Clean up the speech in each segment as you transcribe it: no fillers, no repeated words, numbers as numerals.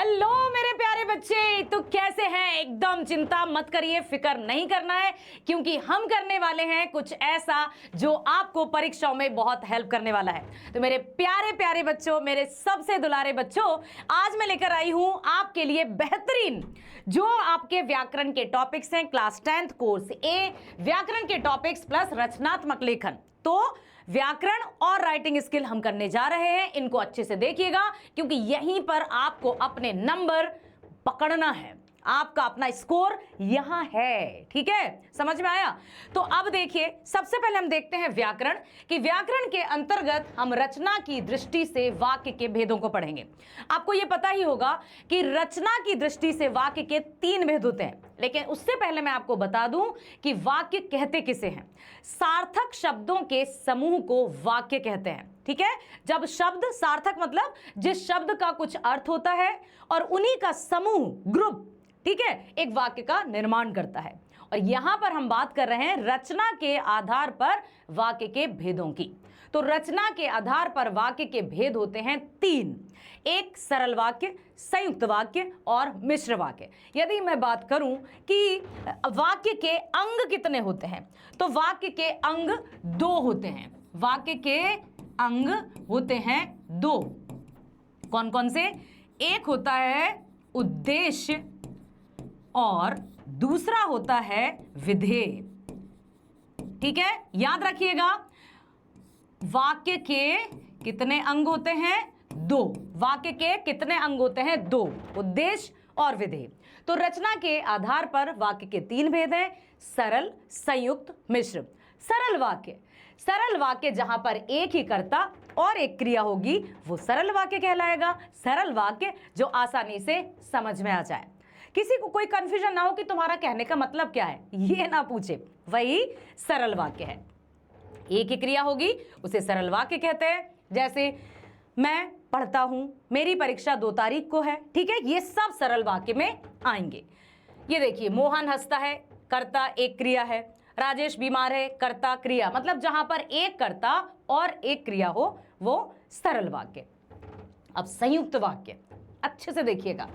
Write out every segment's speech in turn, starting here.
Hello मेरे प्यारे बच्चे, तो कैसे हैं? एकदम चिंता मत करिए, फिक्र नहीं करना है, क्योंकि हम करने वाले हैं कुछ ऐसा जो आपको परीक्षाओं में बहुत हेल्प करने वाला है। तो मेरे प्यारे प्यारे बच्चों, मेरे सबसे दुलारे बच्चों, आज मैं लेकर आई हूं आपके लिए बेहतरीन जो आपके व्याकरण के टॉपिक्स हैं, क्लास 10th कोर्स ए व्याकरण के टॉपिक्स प्लस रचनात्मक लेखन। तो व्याकरण और राइटिंग स्किल हम करने जा रहे हैं, इनको अच्छे से देखिएगा, क्योंकि यहीं पर आपको अपने नंबर पकड़ना है, आपका अपना स्कोर यहां है। ठीक है, समझ में आया? तो अब देखिए, सबसे पहले हम देखते हैं व्याकरण, कि व्याकरण के अंतर्गत हम रचना की दृष्टि से वाक्य के भेदों को पढ़ेंगे। आपको यह पता ही होगा कि रचना की दृष्टि से वाक्य के 3 भेद होते हैं, लेकिन उससे पहले मैं आपको बता दूं कि वाक्य कहते किसे हैं। सार्थक शब्दों के समूह को वाक्य कहते हैं। ठीक है, जब शब्द सार्थक मतलब जिस शब्द का कुछ अर्थ होता है और उन्हीं का समूह, ग्रुप, ठीक है, एक वाक्य का निर्माण करता है। और यहां पर हम बात कर रहे हैं रचना के आधार पर वाक्य के भेदों की। तो रचना के आधार पर वाक्य के भेद होते हैं 3, एक सरल वाक्य, संयुक्त वाक्य और मिश्र वाक्य। यदि मैं बात करूं कि वाक्य के अंग कितने होते हैं, तो वाक्य के अंग 2 होते हैं। वाक्य के अंग होते हैं 2। कौन कौन से? एक होता है उद्देश्य और दूसरा होता है विधेय। ठीक है, याद रखिएगा, वाक्य के कितने अंग होते हैं? 2। वाक्य के कितने अंग होते हैं? 2, उद्देश्य और विधेय। तो रचना के आधार पर वाक्य के 3 भेद हैं, सरल, संयुक्त, मिश्र। सरल वाक्य जहां पर एक ही कर्ता और एक क्रिया होगी वो सरल वाक्य कहलाएगा। सरल वाक्य जो आसानी से समझ में आ जाए, किसी को कोई कंफ्यूजन ना हो कि तुम्हारा कहने का मतलब क्या है, ये ना पूछे, वही सरल वाक्य है। एक ही क्रिया होगी उसे सरल वाक्य कहते हैं। जैसे मैं पढ़ता हूं, मेरी परीक्षा 2 तारीख को है। ठीक है, ये सब सरल वाक्य में आएंगे। ये देखिए, मोहन हंसता है, कर्ता एक क्रिया है। राजेश बीमार है, कर्ता क्रिया, मतलब जहां पर एक कर्ता और एक क्रिया हो वो सरल वाक्य। अब संयुक्त वाक्य अच्छे से देखिएगा,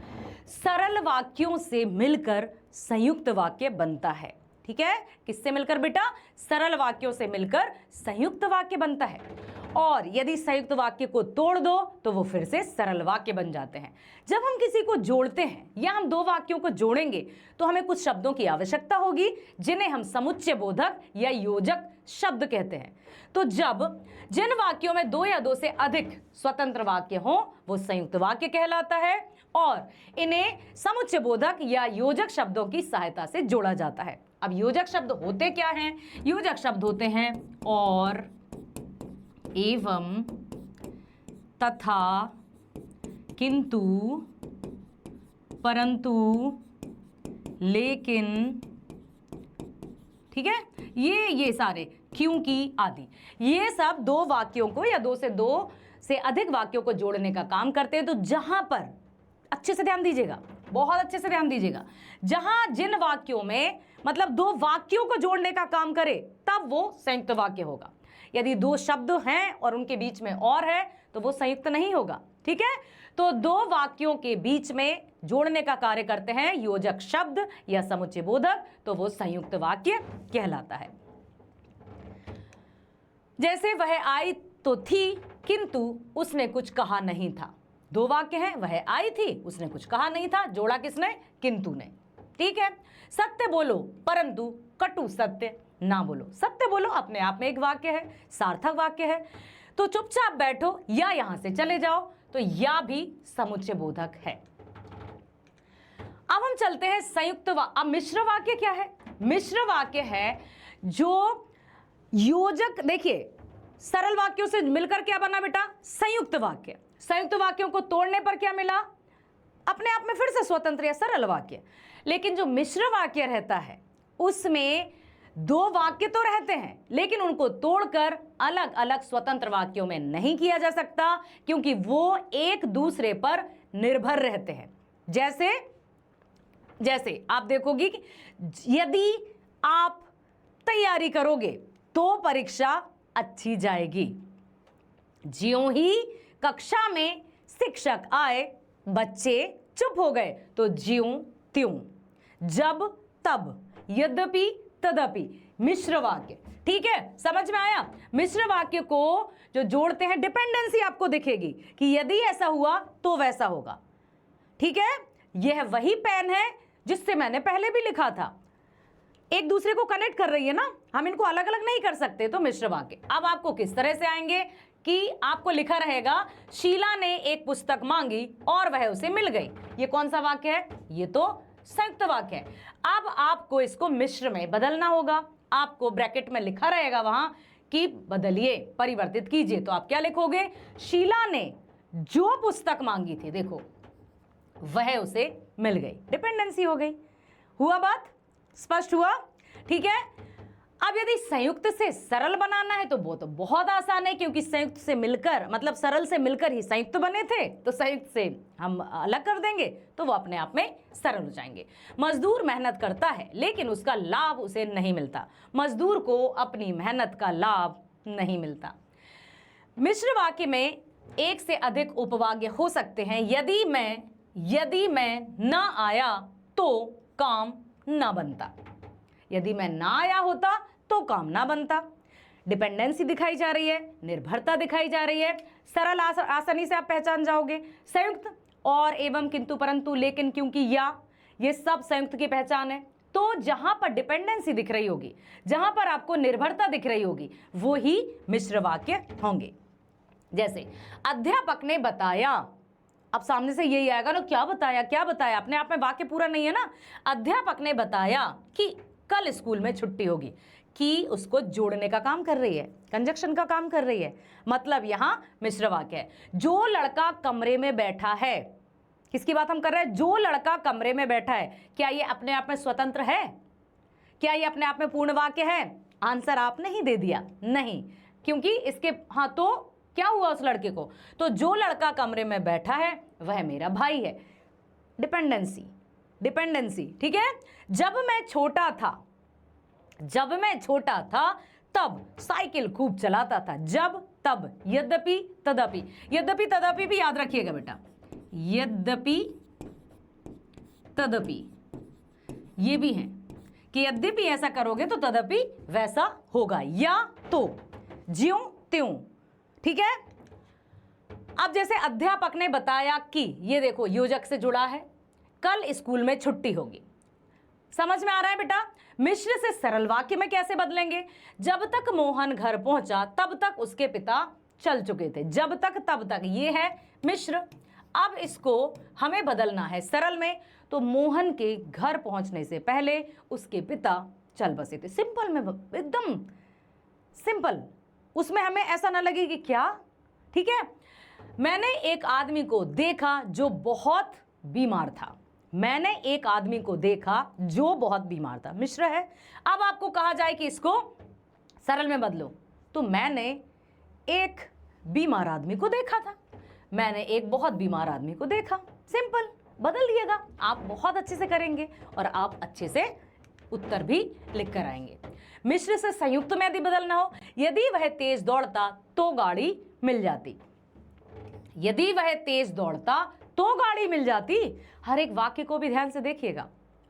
सरल वाक्यों से मिलकर संयुक्त वाक्य बनता है। ठीक है, किससे मिलकर बेटा? सरल वाक्यों से मिलकर संयुक्त वाक्य बनता है। और यदि संयुक्त वाक्य को तोड़ दो तो वो फिर से सरल वाक्य बन जाते हैं। जब हम किसी को जोड़ते हैं या हम 2 वाक्यों को जोड़ेंगे तो हमें कुछ शब्दों की आवश्यकता होगी, जिन्हें हम समुच्चय बोधक या योजक शब्द कहते हैं। तो जब जिन वाक्यों में 2 या 2 से अधिक स्वतंत्र वाक्य हों वो संयुक्त वाक्य कहलाता है, और इन्हें समुच्चय बोधक या योजक शब्दों की सहायता से जोड़ा जाता है। अब योजक शब्द होते क्या हैं? योजक शब्द होते हैं और, एवं, तथा, किंतु, परंतु, लेकिन, ठीक है, ये सारे, क्योंकि आदि, ये सब 2 वाक्यों को या 2 से अधिक वाक्यों को जोड़ने का काम करते हैं। तो जहां पर, अच्छे से ध्यान दीजिएगा, बहुत अच्छे से ध्यान दीजिएगा, जहां जिन वाक्यों में मतलब 2 वाक्यों को जोड़ने का काम करे तब वो संयुक्त वाक्य होगा। यदि 2 शब्द हैं और उनके बीच में और है तो वो संयुक्त नहीं होगा। ठीक है, तो 2 वाक्यों के बीच में जोड़ने का कार्य करते हैं योजक शब्द या समुच्चय बोधक, तो वो संयुक्त वाक्य कहलाता है। जैसे वह आई तो थी किंतु उसने कुछ कहा नहीं था। 2 वाक्य हैं, वह आई थी, उसने कुछ कहा नहीं था, जोड़ा किसने? किंतु ने। ठीक है, सत्य बोलो परंतु कटु सत्य ना बोलो। सत्य बोलो अपने आप में एक वाक्य है, सार्थक वाक्य है। तो चुपचाप बैठो या यहां से चले जाओ, तो या भी समुच्चय बोधक है। अब हम चलते हैं संयुक्त अब मिश्र वाक्य क्या है? मिश्र वाक्य है जो योजक, देखिए, सरल वाक्यों से मिलकर क्या बना बेटा? संयुक्त वाक्य। संयुक्त वाक्यों को तोड़ने पर क्या मिला? अपने आप में फिर से स्वतंत्र या सरल वाक्य। लेकिन जो मिश्र वाक्य रहता है उसमें 2 वाक्य तो रहते हैं, लेकिन उनको तोड़कर अलग अलग स्वतंत्र वाक्यों में नहीं किया जा सकता, क्योंकि वो एक दूसरे पर निर्भर रहते हैं। जैसे आप देखोगी कि यदि आप तैयारी करोगे तो परीक्षा अच्छी जाएगी। ज्यों ही कक्षा में शिक्षक आए, बच्चे चुप हो गए तो ज्यूं त्यों, जब तब, यद्यपि तदपि, मिश्र वाक्य। ठीक है, समझ में आया? मिश्र वाक्य को जो जोड़ते हैं डिपेंडेंसी आपको दिखेगी कि यदि ऐसा हुआ तो वैसा होगा। ठीक है, यह वही पेन है जिससे मैंने पहले भी लिखा था। एक दूसरे को कनेक्ट कर रही है ना, हम इनको अलग अलग नहीं कर सकते, तो मिश्र वाक्य। अब आपको किस तरह से आएंगे कि आपको लिखा रहेगा शीला ने एक पुस्तक मांगी और वह उसे मिल गई। ये कौन सा वाक्य है? ये तो संयुक्त वाक्य है। अब आपको इसको मिश्र में बदलना होगा। आपको ब्रैकेट में लिखा रहेगा वहां कि बदलिए, परिवर्तित कीजिए। तो आप क्या लिखोगे? शीला ने जो पुस्तक मांगी थी, देखो, वह उसे मिल गई। डिपेंडेंसी हो गई। हुआ बात? स्पष्ट हुआ? ठीक है। अब यदि संयुक्त से सरल बनाना है तो वो तो बहुत आसान है, क्योंकि संयुक्त से मिलकर, मतलब सरल से मिलकर ही संयुक्त बने थे, तो संयुक्त से हम अलग कर देंगे तो वो अपने आप में सरल हो जाएंगे। मजदूर मेहनत करता है लेकिन उसका लाभ उसे नहीं मिलता। मजदूर को अपनी मेहनत का लाभ नहीं मिलता। मिश्र वाक्य में एक से अधिक उपवाक्य हो सकते हैं। यदि मैं ना आया तो काम ना बनता। यदि मैं ना आया होता तो काम ना बनता। डिपेंडेंसी दिखाई जा रही है, निर्भरता दिखाई जा रही है। सरल आसानी से आप पहचान जाओगे। संयुक्त और एवं, किंतु, परंतु, लेकिन, क्योंकि, या, ये सब संयुक्त की पहचान है। तो जहां पर डिपेंडेंसी दिख रही होगी, जहां पर आपको निर्भरता दिख रही होगी, वो ही मिश्र वाक्य होंगे। जैसे अध्यापक ने बताया, अब सामने से यही आएगा ना, क्या बताया, क्या बताया, अपने आप में वाक्य पूरा नहीं है ना। अध्यापक ने बताया कि कल स्कूल में छुट्टी होगी। कि उसको जोड़ने का काम कर रही है, कंजक्शन का काम कर रही है, मतलब यहां मिश्र वाक्य है। जो लड़का कमरे में बैठा है, किसकी बात हम कर रहे हैं? जो लड़का कमरे में बैठा है। क्या ये अपने आप में स्वतंत्र है? क्या ये अपने आप में पूर्ण वाक्य है? आंसर आपने ही दे दिया, नहीं, क्योंकि इसके, हाँ, तो क्या हुआ उस लड़के को? तो जो लड़का कमरे में बैठा है वह मेरा भाई है। डिपेंडेंसी, ठीक है। जब मैं छोटा था तब साइकिल खूब चलाता था। जब, तब, यद्यपि, तदपि भी याद रखिएगा बेटा। यद्यपि, तदपि, ये भी है कि यद्यपि ऐसा करोगे तो तदपि वैसा होगा, या तो, ज्यों त्यों। ठीक है। अब जैसे अध्यापक ने बताया कि, ये देखो योजक से जुड़ा है, कल स्कूल में छुट्टी होगी। समझ में आ रहा है बेटा? मिश्र से सरल वाक्य में कैसे बदलेंगे? जब तक मोहन घर पहुंचा तब तक उसके पिता चल चुके थे। जब तक, तब तक, ये है मिश्र। अब इसको हमें बदलना है सरल में, तो मोहन के घर पहुंचने से पहले उसके पिता चल बसे थे। सिंपल में, एकदम सिंपल, उसमें हमें ऐसा ना लगे कि क्या। ठीक है। मैंने एक आदमी को देखा जो बहुत बीमार था। मैंने एक आदमी को देखा जो बहुत बीमार था, मिश्र है। अब आपको कहा जाए कि इसको सरल में बदलो, तो मैंने एक बीमार आदमी को देखा था, मैंने एक बहुत बीमार आदमी को देखा। सिंपल, बदल दिएगा। आप बहुत अच्छे से करेंगे और आप अच्छे से उत्तर भी लिख कर आएंगे। मिश्र से संयुक्त में यदि बदलना हो, यदि वह तेज दौड़ता तो गाड़ी मिल जाती। यदि वह तेज दौड़ता तो गाड़ी मिल जाती। हर एक वाक्य को भी ध्यान से देखिएगा,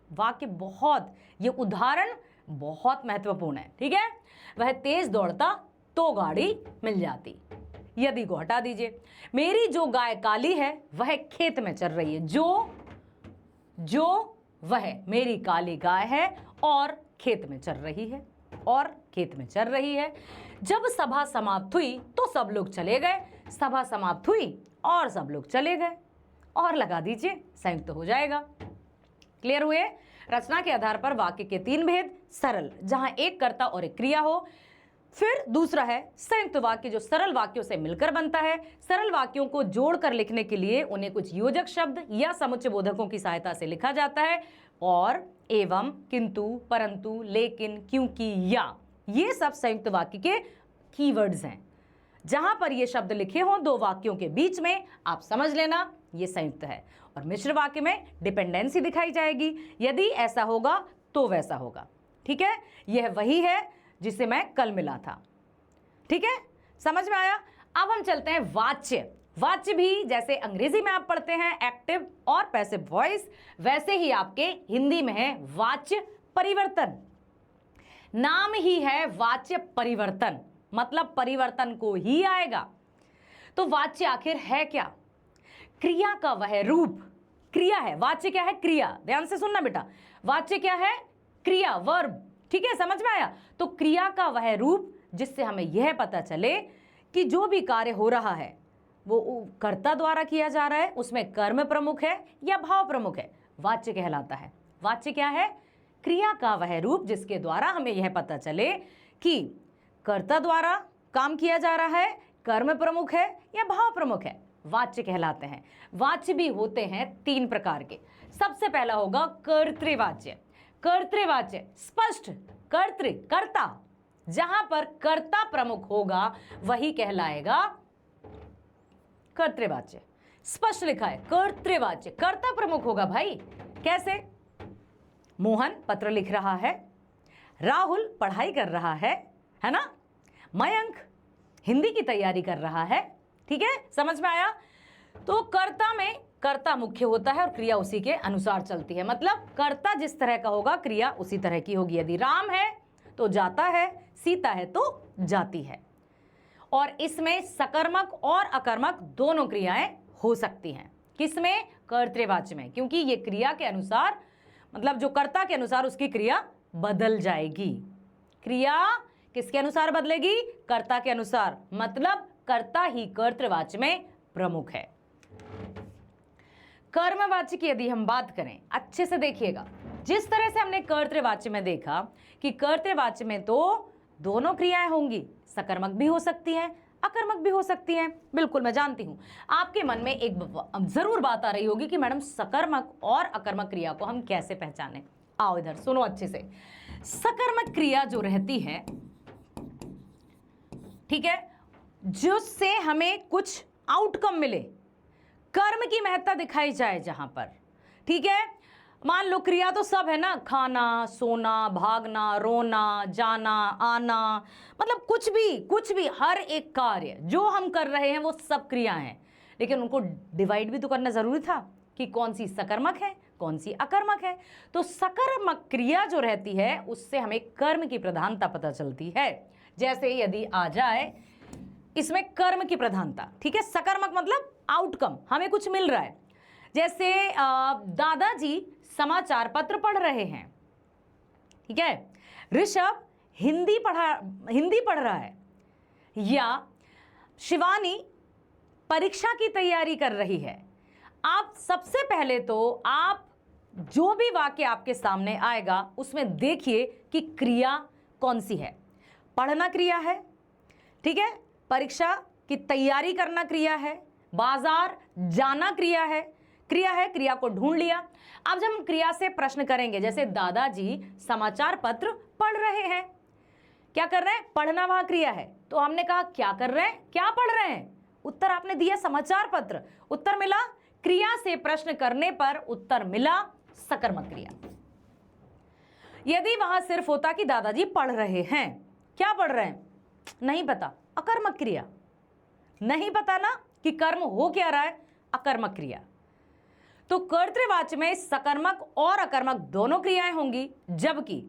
वाक्य बहुत, ये उदाहरण बहुत महत्वपूर्ण है। ठीक है। वह तेज दौड़ता तो गाड़ी मिल जाती। यदि को हटा दीजिए। मेरी जो गाय काली है वह खेत में चर रही है। जो वह मेरी काली गाय है और खेत में चर रही है। जब सभा समाप्त हुई तो सब लोग चले गए। सभा समाप्त हुई और सब लोग चले गए। और लगा दीजिए, संयुक्त हो जाएगा। क्लियर हुए? रचना के आधार पर वाक्य के 3 भेद। सरल, जहां एक कर्ता और एक क्रिया हो। फिर दूसरा है संयुक्त वाक्य, जो सरल वाक्यों से मिलकर बनता है। सरल वाक्यों को जोड़कर लिखने के लिए उन्हें कुछ योजक शब्द या समुच्चय बोधकों की सहायता से लिखा जाता है। और, एवं, किंतु, परंतु, लेकिन, क्योंकि, या, ये सब संयुक्त वाक्य के कीवर्ड्स हैं। जहां पर ये शब्द लिखे हों 2 वाक्यों के बीच में, आप समझ लेना ये संयुक्त है। और मिश्र वाक्य में डिपेंडेंसी दिखाई जाएगी, यदि ऐसा होगा तो वैसा होगा। ठीक है। यह वही है जिसे मैं कल मिला था। ठीक है, समझ में आया? अब हम चलते हैं वाच्य। वाच्य भी जैसे अंग्रेजी में आप पढ़ते हैं एक्टिव और पैसिव वॉइस, वैसे ही आपके हिंदी में है वाच्य परिवर्तन। नाम ही है वाच्य परिवर्तन, मतलब परिवर्तन को ही आएगा। तो वाच्य आखिर है क्या? क्रिया का वह रूप, क्रिया है। वाच्य क्या है? क्रिया। ध्यान से सुनना बेटा, वाच्य क्या है? क्रिया, वर्ब। ठीक है, समझ में आया? तो क्रिया का वह रूप जिससे हमें यह पता चले कि जो भी कार्य हो रहा है वो कर्ता द्वारा किया जा रहा है, उसमें कर्म प्रमुख है या भाव प्रमुख है, वाच्य कहलाता है। वाच्य क्या है? क्रिया का वह रूप जिसके द्वारा हमें यह पता चले कि कर्ता द्वारा काम किया जा रहा है, कर्म प्रमुख है या भाव प्रमुख है, वाच्य कहलाते हैं। वाच्य भी होते हैं 3 प्रकार के। सबसे पहला होगा कर्तृवाच्य। कर्तृवाच्य स्पष्ट, कर्तृ कर्ता, जहां पर कर्ता प्रमुख होगा वही कहलाएगा कर्तृवाच्य। स्पष्ट लिखा है कर्तृवाच्य, कर्ता प्रमुख होगा भाई। कैसे? मोहन पत्र लिख रहा है, राहुल पढ़ाई कर रहा है ना, मयंक हिंदी की तैयारी कर रहा है। ठीक है, समझ में आया? तो कर्ता में कर्ता मुख्य होता है और क्रिया उसी के अनुसार चलती है। मतलब कर्ता जिस तरह का होगा क्रिया उसी तरह की होगी। यदि राम है तो जाता है, सीता है तो जाती है। और इसमें सकर्मक और अकर्मक दोनों क्रियाएं हो सकती हैं। किसमें? कर्तृवाच्य में, क्योंकि ये क्रिया के अनुसार, मतलब जो कर्ता के अनुसार उसकी क्रिया बदल जाएगी। क्रिया किसके अनुसार बदलेगी? कर्ता के अनुसार, मतलब कर्ता ही कर्तृवाच्य में प्रमुख है। कर्मवाच्य की यदि हम बात करें, अच्छे से देखिएगा, जिस तरह से हमने कर्तृवाच्य में देखा कि कर्तृवाच्य में तो दोनों क्रियाएं होंगी, सकर्मक भी हो सकती हैं, अकर्मक भी हो सकती हैं। बिल्कुल, मैं जानती हूं आपके मन में एक जरूर बात आ रही होगी कि मैडम सकर्मक और अकर्मक क्रिया को हम कैसे पहचानें। आओ इधर सुनो अच्छे से। सकर्मक क्रिया जो रहती है, ठीक है, जिससे हमें कुछ आउटकम मिले, कर्म की महत्ता दिखाई जाए जहां पर, ठीक है। मान लो क्रिया तो सब है ना, खाना, सोना, भागना, रोना, जाना, आना, मतलब कुछ भी हर एक कार्य जो हम कर रहे हैं वो सब क्रिया हैं। लेकिन उनको डिवाइड भी तो करना जरूरी था कि कौन सी सकर्मक है कौन सी अकर्मक है। तो सकर्मक क्रिया जो रहती है उससे हमें कर्म की प्रधानता पता चलती है। जैसे यदि आ जाए इसमें कर्म की प्रधानता, ठीक है, सकर्मक मतलब आउटकम, हमें कुछ मिल रहा है। जैसे दादाजी समाचार पत्र पढ़ रहे हैं, ठीक है, ऋषभ हिंदी पढ़ रहा है, या शिवानी परीक्षा की तैयारी कर रही है। आप सबसे पहले तो आप जो भी वाक्य आपके सामने आएगा उसमें देखिए कि क्रिया कौन सी है। पढ़ना क्रिया है, ठीक है, परीक्षा की तैयारी करना क्रिया है, बाजार जाना क्रिया है, क्रिया को ढूंढ लिया। अब जब हम क्रिया से प्रश्न करेंगे, जैसे दादाजी समाचार पत्र पढ़ रहे हैं, क्या कर रहे हैं? पढ़ना वहां क्रिया है। तो हमने कहा क्या कर रहे हैं, क्या पढ़ रहे हैं? उत्तर आपने दिया समाचार पत्र, उत्तर मिला। क्रिया से प्रश्न करने पर उत्तर मिला सकर्मक क्रिया। यदि वहां सिर्फ होता कि दादाजी पढ़ रहे हैं, क्या पढ़ रहे हैं नहीं पता, अकर्मक क्रिया। नहीं पता ना कि कर्म हो क्या रहा है, अकर्मक क्रिया। तो कर्तृवाच्य में सकर्मक और अकर्मक दोनों क्रियाएं होंगी, जबकि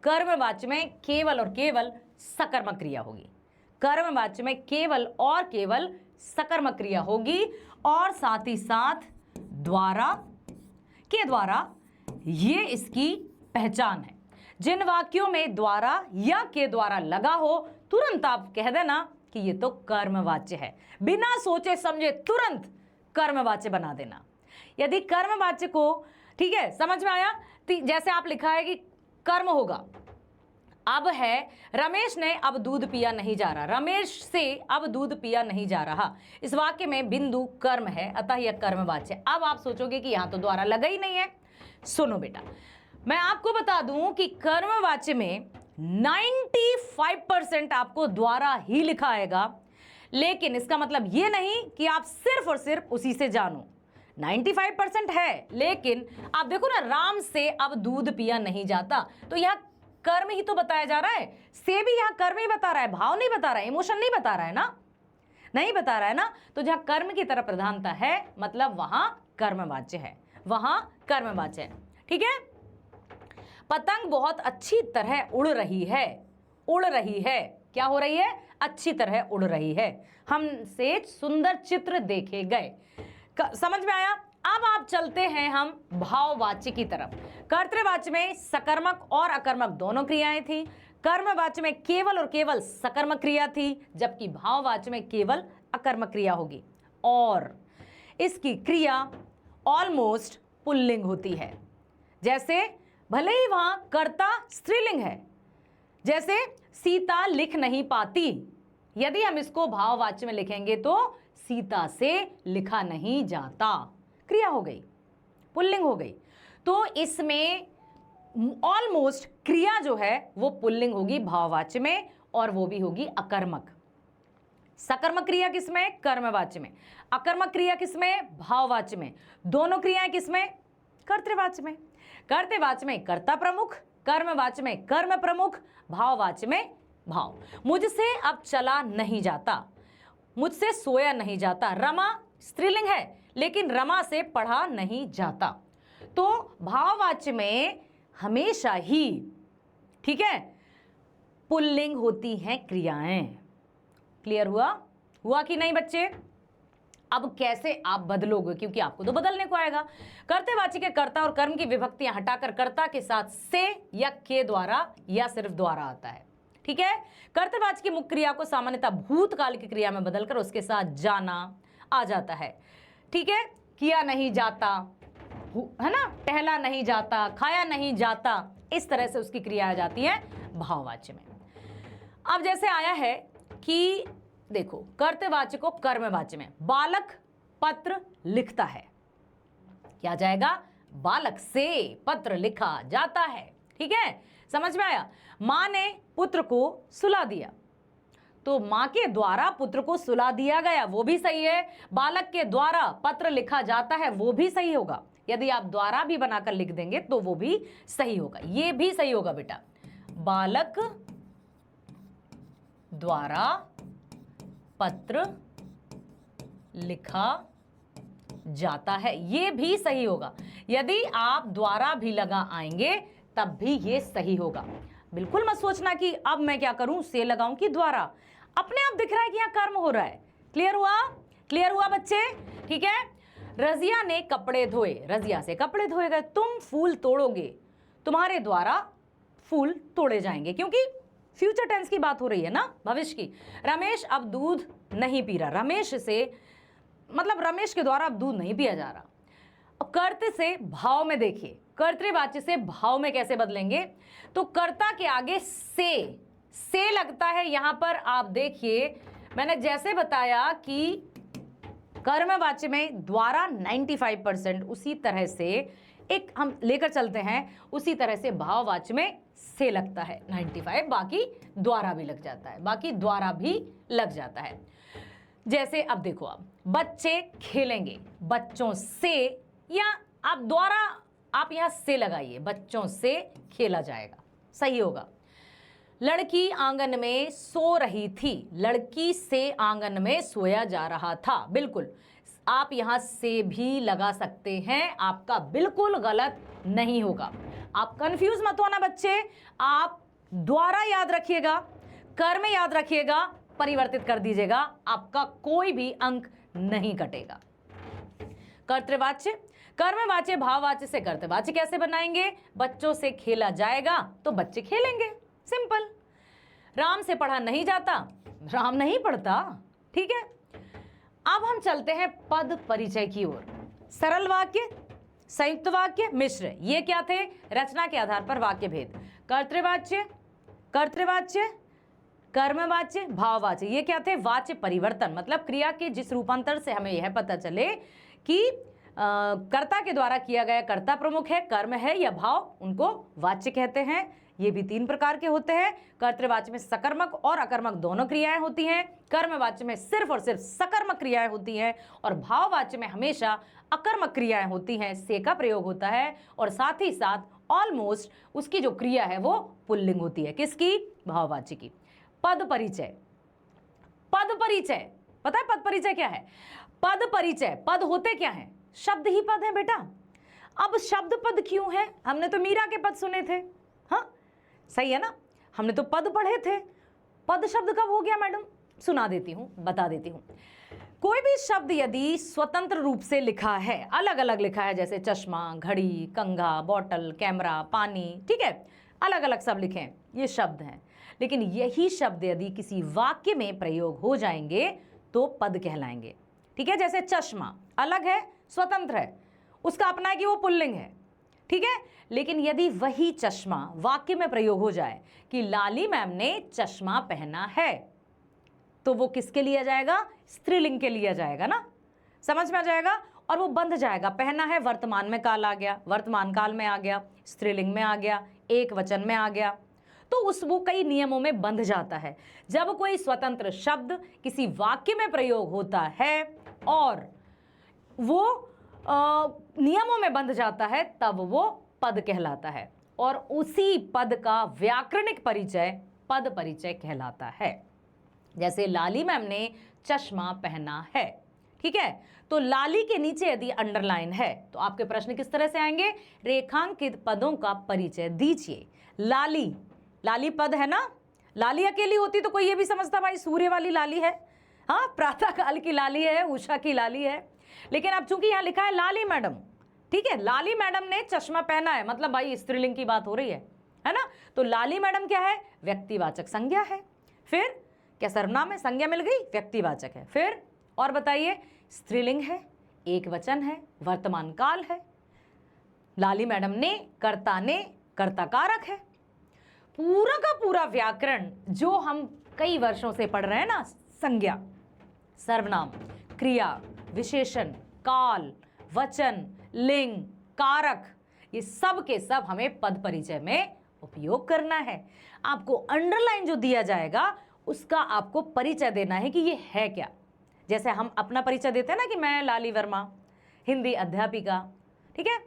कर्मवाच्य में केवल और केवल सकर्मक क्रिया होगी। कर्मवाच्य में केवल और केवल सकर्मक क्रिया होगी, और साथ ही साथ द्वारा ये इसकी पहचान है। जिन वाक्यों में द्वारा या के द्वारा लगा हो, तुरंत आप कह देना कि ये तो कर्मवाच्य है, बिना सोचे समझे तुरंत कर्मवाच्य बना देना। यदि कर्मवाच्य को, ठीक है, समझ में आया, जैसे आप लिखा है कि कर्म होगा, अब है रमेश ने अब दूध पिया नहीं जा रहा, रमेश से अब दूध पिया नहीं जा रहा। इस वाक्य में बिंदु कर्म है, अतः यह कर्मवाच्य। अब आप सोचोगे कि यहां तो द्वारा लगा ही नहीं है। सुनो बेटा, मैं आपको बता दूं कि कर्मवाच्य में 95% आपको द्वारा ही लिखा आएगा, लेकिन इसका मतलब यह नहीं कि आप सिर्फ और सिर्फ उसी से जानो। 95% है, लेकिन आप देखो ना, राम से अब दूध पिया नहीं जाता, तो यह कर्म ही तो बताया जा रहा है, से भी यहां कर्म ही बता रहा है, भाव नहीं बता रहा है, इमोशन नहीं बता रहा है ना। नहीं बता रहा है ना, तो जहां कर्म की तरफ प्रधानता है मतलब वहां कर्मवाच्य है, वहां कर्मवाच्य है। ठीक है, पतंग बहुत अच्छी तरह उड़ रही है, उड़ रही है, क्या हो रही है, अच्छी तरह उड़ रही है, हमसे सुंदर चित्र देखे गए। समझ में आया। अब आप चलते हैं हम भाववाच्य की तरफ। कर्तृवाच्य में सकर्मक और अकर्मक दोनों क्रियाएं थी, कर्मवाच्य में केवल और केवल सकर्मक क्रिया थी, जबकि भाववाच्य में केवल अकर्मक क्रिया होगी और इसकी क्रिया ऑलमोस्ट पुल्लिंग होती है। जैसे भले ही वहां कर्ता स्त्रीलिंग है, जैसे सीता लिख नहीं पाती, यदि हम इसको भाववाच्य में लिखेंगे तो सीता से लिखा नहीं जाता, क्रिया हो गई, पुल्लिंग हो गई। तो इसमें ऑलमोस्ट क्रिया जो है वो पुल्लिंग होगी भाववाच्य में, और वो भी होगी अकर्मक। सकर्मक क्रिया किसमें, कर्मवाच्य में, अकर्मक क्रिया किसमें, भाववाच्य में, दोनों क्रियाएं किसमें, कर्तृवाच्य में। कर्तृवाच्य में कर्ता प्रमुख, कर्मवाच्य में कर्म प्रमुख, भाववाच्य में भाव। मुझसे अब चला नहीं जाता, मुझसे सोया नहीं जाता, रमा स्त्रीलिंग है लेकिन रमा से पढ़ा नहीं जाता। तो भाववाच्य में हमेशा ही, ठीक है, पुल्लिंग होती हैं क्रियाएं। क्लियर हुआ, हुआ कि नहीं बच्चे। अब कैसे आप बदलोगे, क्योंकि आपको तो बदलने को आएगा। कर्तृवाच्य के कर्ता और कर्म की विभक्तियां हटाकर कर्ता के साथ से या के द्वारा या सिर्फ द्वारा आता है। ठीक है, कर्तृवाच्य की मुख्य क्रिया को सामान्यतः भूतकाल की क्रिया में बदलकर उसके साथ जाना आ जाता है। ठीक है, किया नहीं जाता है ना, टहला नहीं जाता, खाया नहीं जाता, इस तरह से उसकी क्रिया आ जाती है भाववाच्य में। अब जैसे आया है कि देखो कर्तृवाच्य को कर्मवाच्य में, बालक पत्र लिखता है, क्या जाएगा, बालक से पत्र लिखा जाता है। ठीक है, समझ में आया। मां ने पुत्र को सुला दिया, तो मां के द्वारा पुत्र को सुला दिया गया, वो भी सही है। बालक के द्वारा पत्र लिखा जाता है, वो भी सही होगा। यदि आप द्वारा भी बनाकर लिख देंगे तो वो भी सही होगा, ये भी सही होगा बेटा। बालक द्वारा पत्र लिखा जाता है, ये भी सही होगा। यदि आप द्वारा भी लगा आएंगे तब भी ये सही होगा। बिल्कुल मत सोचना कि अब मैं क्या करूं, से लगाऊं कि द्वारा, अपने आप दिख रहा है कि यहां कर्म हो रहा है। क्लियर हुआ, क्लियर हुआ बच्चे। ठीक है, रजिया ने कपड़े धोए, रजिया से कपड़े धोए गए। तुम फूल तोड़ोगे, तुम्हारे द्वारा फूल तोड़े जाएंगे, क्योंकि फ्यूचर टेंस की बात हो रही है ना, भविष्य की। रमेश अब दूध नहीं पी रहा, रमेश से मतलब रमेश के द्वारा अब दूध नहीं पिया जा रहा। अब कर्त से भाव में देखिए, कर्तृवाच्य से भाव में कैसे बदलेंगे, तो कर्ता के आगे से लगता है। यहां पर आप देखिए, मैंने जैसे बताया कि कर्मवाच्य में द्वारा 95%, उसी तरह से एक हम लेकर चलते हैं, उसी तरह से भाववाच्य में से लगता है 95, बाकी द्वारा भी लग जाता है, बाकी द्वारा भी लग जाता है। जैसे अब देखो, अब बच्चे खेलेंगे, बच्चों से, या आप द्वारा आप यहां से लगाइए, बच्चों से खेला जाएगा, सही होगा। लड़की आंगन में सो रही थी, लड़की से आंगन में सोया जा रहा था। बिल्कुल आप यहां से भी लगा सकते हैं, आपका बिल्कुल गलत नहीं होगा। आप कंफ्यूज मत होना बच्चे, आप द्वारा याद रखिएगा, कर्म याद रखिएगा, परिवर्तित कर दीजिएगा, आपका कोई भी अंक नहीं कटेगा। कर्तृवाच्य, कर्मवाच्य भाववाच्य से कर्तृवाच्य कैसे बनाएंगे, बच्चों से खेला जाएगा तो बच्चे खेलेंगे, सिंपल। राम से पढ़ा नहीं जाता, राम नहीं पढ़ता। ठीक है, अब हम चलते हैं पद परिचय की ओर। सरल वाक्य, संयुक्त वाक्य, मिश्र, ये क्या थे, रचना के आधार पर वाक्य भेद। कर्तृवाच्य, कर्तृवाच्य, कर्मवाच्य, भाववाच्य, ये क्या थे, वाच्य परिवर्तन, मतलब क्रिया के जिस रूपांतर से हमें यह पता चले कि कर्ता के द्वारा किया गया कर्ता प्रमुख है, कर्म है या भाव, उनको वाच्य कहते हैं। ये भी 3 प्रकार के होते हैं। कर्तृवाच्य में सकर्मक और अकर्मक दोनों क्रियाएं होती हैं, कर्मवाच्य में सिर्फ और सिर्फ सकर्मक क्रियाएं होती हैं, और भाववाच्य में हमेशा अकर्मक क्रियाएं होती हैं, से का प्रयोग होता है, और साथ ही साथ ऑलमोस्ट उसकी जो क्रिया है वो पुल्लिंग होती है, किसकी, भाववाच्य की। पद परिचय, पद परिचय पता है पद परिचय क्या है? पद परिचय, पद होते क्या हैं? शब्द ही पद है बेटा। अब शब्द पद क्यों है? हमने तो मीरा के पद सुने थे, हाँ सही है ना, हमने तो पद पढ़े थे। पद शब्द कब हो गया मैडम? सुना देती हूं, बता देती हूं। कोई भी शब्द यदि स्वतंत्र रूप से लिखा है, अलग अलग लिखा है, जैसे चश्मा, घड़ी, कंघा, बॉटल, कैमरा, पानी, ठीक है, अलग अलग सब लिखे हैं, ये शब्द हैं। लेकिन यही शब्द यदि किसी वाक्य में प्रयोग हो जाएंगे तो पद कहलाएंगे। ठीक है, जैसे चश्मा अलग है, स्वतंत्र है, उसका अपना है कि वो पुल्लिंग है, ठीक है। लेकिन यदि वही चश्मा वाक्य में प्रयोग हो जाए कि लाली मैम ने चश्मा पहना है, तो वो किसके लिए जाएगा? स्त्रीलिंग के लिए जाएगा ना, समझ में आ जाएगा। और वो बंध जाएगा, पहना है वर्तमान में काल आ गया, वर्तमान काल में आ गया, स्त्रीलिंग में आ गया, एक वचन में आ गया, तो वो कई नियमों में बंध जाता है। जब कोई स्वतंत्र शब्द किसी वाक्य में प्रयोग होता है और वो नियमों में बंध जाता है, तब वो पद कहलाता है। और उसी पद का व्याकरणिक परिचय पद परिचय कहलाता है। जैसे लाली मैम ने चश्मा पहना है, ठीक है, तो लाली के नीचे यदि अंडरलाइन है तो आपके प्रश्न किस तरह से आएंगे? रेखांकित पदों का परिचय दीजिए। लाली, लाली पद है ना, लाली अकेली होती तो कोई ये भी समझता भाई सूर्य वाली लाली है, हाँ, प्रातः काल की लाली है, उषा की लाली है। लेकिन अब चूंकि यहां लिखा है लाली मैडम, ठीक है, लाली मैडम ने चश्मा पहना है, मतलब भाई स्त्रीलिंग की बात हो रही है ना। तो लाली मैडम क्या है? व्यक्तिवाचक संज्ञा है। फिर क्या सर्वनाम है? संज्ञा मिल गई, व्यक्तिवाचक है। फिर और बताइए, स्त्रीलिंग है, एक वचन है, वर्तमान काल है। लाली मैडम ने, कर्ता ने, कर्ता कारक है। पूरा का पूरा व्याकरण जो हम कई वर्षों से पढ़ रहे हैं ना, संज्ञा, सर्वनाम, क्रिया, विशेषण, काल, वचन, लिंग, कारक, ये सब के सब हमें पद परिचय में उपयोग करना है। आपको अंडरलाइन जो दिया जाएगा उसका आपको परिचय देना है कि ये है क्या। जैसे हम अपना परिचय देते हैं ना कि मैं लाली वर्मा, हिंदी अध्यापिका, ठीक है,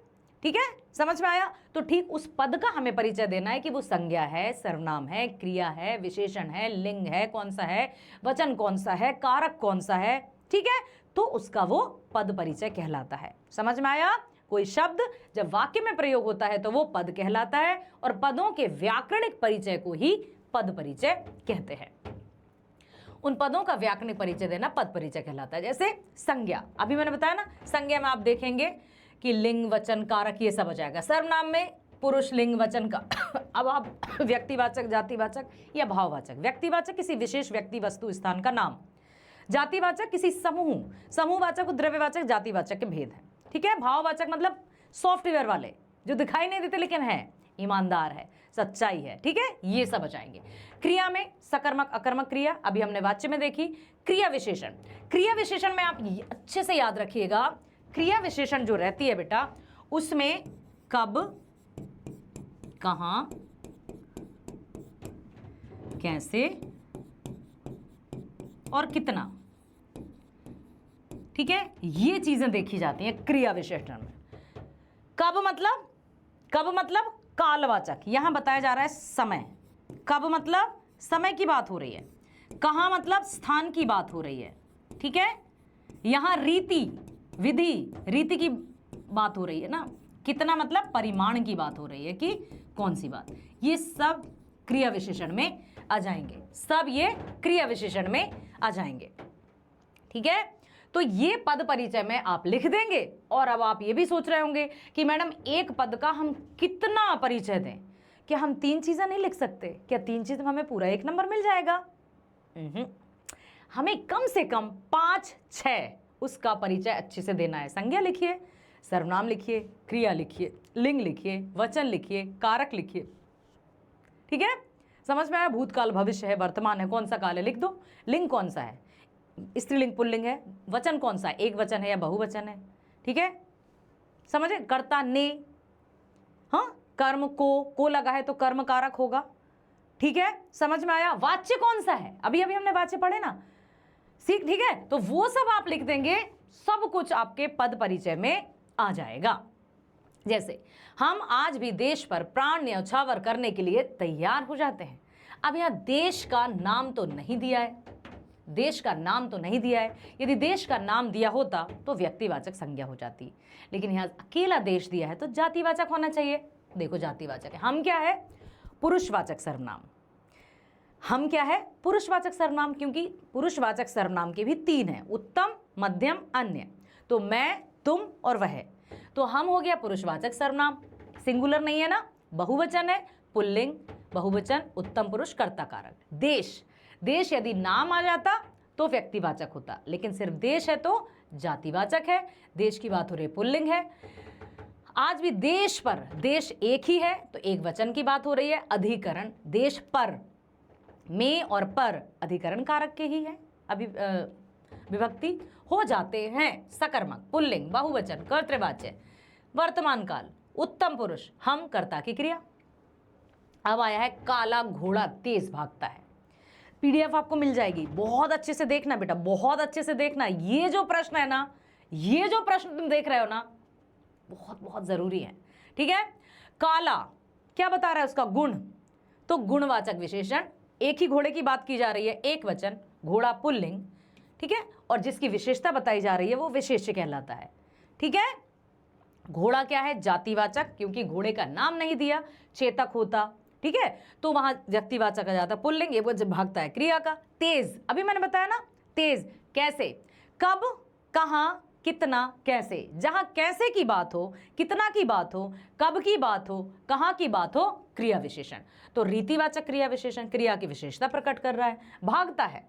ठीक है, समझ में आया। तो ठीक उस पद का हमें परिचय देना है कि वो संज्ञा है, सर्वनाम है, क्रिया है, विशेषण है, लिंग है, कौन सा है, वचन कौन सा है, कारक कौन सा है, ठीक है, तो उसका वो पद परिचय कहलाता है। समझ में आया? कोई शब्द जब वाक्य में प्रयोग होता है तो वो पद कहलाता है, और पदों के व्याकरणिक परिचय को ही पद परिचय कहते हैं। उन पदों का व्याकरणिक परिचय देना पद परिचय कहलाता है। जैसे संज्ञा, अभी मैंने बताया ना, संज्ञा में आप देखेंगे कि लिंग, वचन, कारक ये सब आ जाएगा। सर्वनाम में पुरुष, लिंग, वचन का अब आप व्यक्तिवाचक, जातिवाचक या भाववाचक। व्यक्तिवाचक किसी विशेष व्यक्ति, वस्तु, स्थान का नाम। जातिवाचक किसी समूह, समूहवाचक, द्रव्यवाचक, जातिवाचक के भेद हैं, ठीक है। भाववाचक मतलब सॉफ्टवेयर वाले जो दिखाई नहीं देते लेकिन है, ईमानदार है, सच्चाई है, ठीक है, ये सब आ जाएंगे। क्रिया में सकर्मक, अकर्मक क्रिया, अभी हमने वाच्य में देखी। क्रिया विशेषण, क्रिया विशेषण में आप अच्छे से याद रखिएगा, क्रिया विशेषण जो रहती है बेटा, उसमें कब, कहां, कैसे और कितना, ठीक है, ये चीजें देखी जाती हैं क्रिया विशेषण में। कब मतलब कालवाचक, यहां बताया जा रहा है समय। कब मतलब समय की बात हो रही है। कहां मतलब स्थान की बात हो रही है, ठीक है। यहां रीति, विधि, रीति की बात हो रही है ना। कितना मतलब परिमाण की बात हो रही है कि कौन सी बात। ये सब क्रिया विशेषण में आ जाएंगे, सब ये क्रिया विशेषण में आ जाएंगे, ठीक है। तो ये पद परिचय में आप लिख देंगे। और अब आप ये भी सोच रहे होंगे कि मैडम एक पद का हम कितना परिचय दें, क्या हम 3 चीजें नहीं लिख सकते? क्या 3 चीज में हमें पूरा 1 नंबर मिल जाएगा? हमें कम से कम 5-6 उसका परिचय अच्छे से देना है। संज्ञा लिखिए, सर्वनाम लिखिए, क्रिया लिखिए, लिंग लिखिए, वचन लिखिए, कारक लिखिए, ठीक है। समझ में आया? भूतकाल, भविष्य है, वर्तमान है, कौन सा काल है लिख दो। लिंग कौन सा है, स्त्रीलिंग पुल्लिंग है। वचन कौन सा है, एक वचन है या बहुवचन है, ठीक है, समझे। कर्ता ने, हाँ, कर्म को लगा है तो कर्म कारक होगा, ठीक है, समझ में आया। वाच्य कौन सा है, अभी हमने वाच्य पढ़े ना, ठीक है, तो वो सब आप लिख देंगे, सब कुछ आपके पद परिचय में आ जाएगा। जैसे हम आज भी देश पर प्राण न्यौछावर करने के लिए तैयार हो जाते हैं। अब यहां देश का नाम तो नहीं दिया है, देश का नाम तो नहीं दिया है। यदि देश का नाम दिया होता तो व्यक्तिवाचक संज्ञा हो जाती, लेकिन यहाँ अकेला देश दिया है तो जातिवाचक होना चाहिए। देखो जातिवाचक है, हम क्या है, पुरुषवाचक सर्वनाम। हम क्या है, पुरुषवाचक सर्वनाम, क्योंकि पुरुषवाचक सर्वनाम के भी 3 हैं, उत्तम, मध्यम, अन्य। तो मैं, तुम और वह, तो हम हो गया पुरुषवाचक सर्वनाम। सिंगुलर नहीं है ना, बहुवचन है, पुल्लिंग, बहुवचन, उत्तम पुरुष, कर्ता कारक। देश, देश यदि नाम आ जाता तो व्यक्तिवाचक होता, लेकिन सिर्फ देश है तो जातिवाचक है। देश की बात हो रही है, पुल्लिंग है। आज भी देश पर, देश एक ही है तो एक वचन की बात हो रही है। अधिकरण, देश पर, में और पर अधिकरण कारक के ही है, अभी विभक्ति हो जाते हैं। सकर्मक, पुल्लिंग, बहुवचन, कर्तृवाच्य, वर्तमान काल, उत्तम पुरुष, हम, कर्ता की क्रिया। अब आया है काला घोड़ा तेज भागता है। पीडीएफ आपको मिल जाएगी, बहुत अच्छे से देखना बेटा, बहुत अच्छे से देखना। ये जो प्रश्न है ना, ये जो प्रश्न तुम देख रहे हो ना, बहुत बहुत जरूरी है, ठीक है। काला क्या बता रहा है, उसका गुण, तो गुणवाचक विशेषण। एक ही घोड़े की बात की जा रही है, एक वचन, घोड़ा पुल्लिंग, ठीक है, और जिसकी विशेषता बताई जा रही है वो विशेष्य कहलाता है, ठीक है। घोड़ा क्या है, जातिवाचक, क्योंकि घोड़े का नाम नहीं दिया, चेतक होता, ठीक है, तो वहां व्यक्तिवाचक आ जाता। पुल्लिंग, ये वो जब भागता है, क्रिया का। तेज, अभी मैंने बताया ना, तेज कैसे, कब, कहां, कितना, कैसे। जहां कैसे की बात हो, कितना की बात हो, कब की बात हो, कहां की बात हो, क्रिया विशेषण। तो रीतिवाचक क्रिया विशेषण क्रिया की विशेषता प्रकट कर रहा है। भागता है,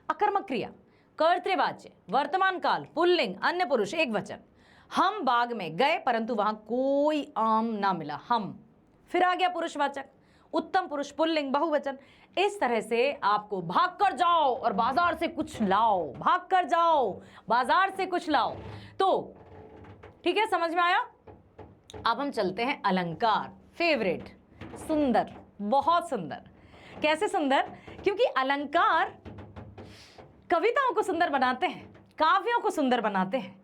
अकर्मक क्रिया, कर्तृवाच्य, वर्तमान काल, पुल्लिंग, अन्य पुरुष, एक वचन। हम बाग में गए परंतु वहां कोई आम ना मिला, हम। फिर आ गया पुरुषवाचक, उत्तम पुरुष, पुल्लिंग, बहुवचन। इस तरह से आपको भाग कर जाओ और बाजार से कुछ लाओ, भाग कर जाओ, बाजार से कुछ लाओ, तो ठीक है, समझ में आया। अब हम चलते हैं अलंकार, फेवरेट, सुंदर, बहुत सुंदर। कैसे सुंदर, क्योंकि अलंकार कविताओं को सुंदर बनाते हैं, काव्यों को सुंदर बनाते हैं।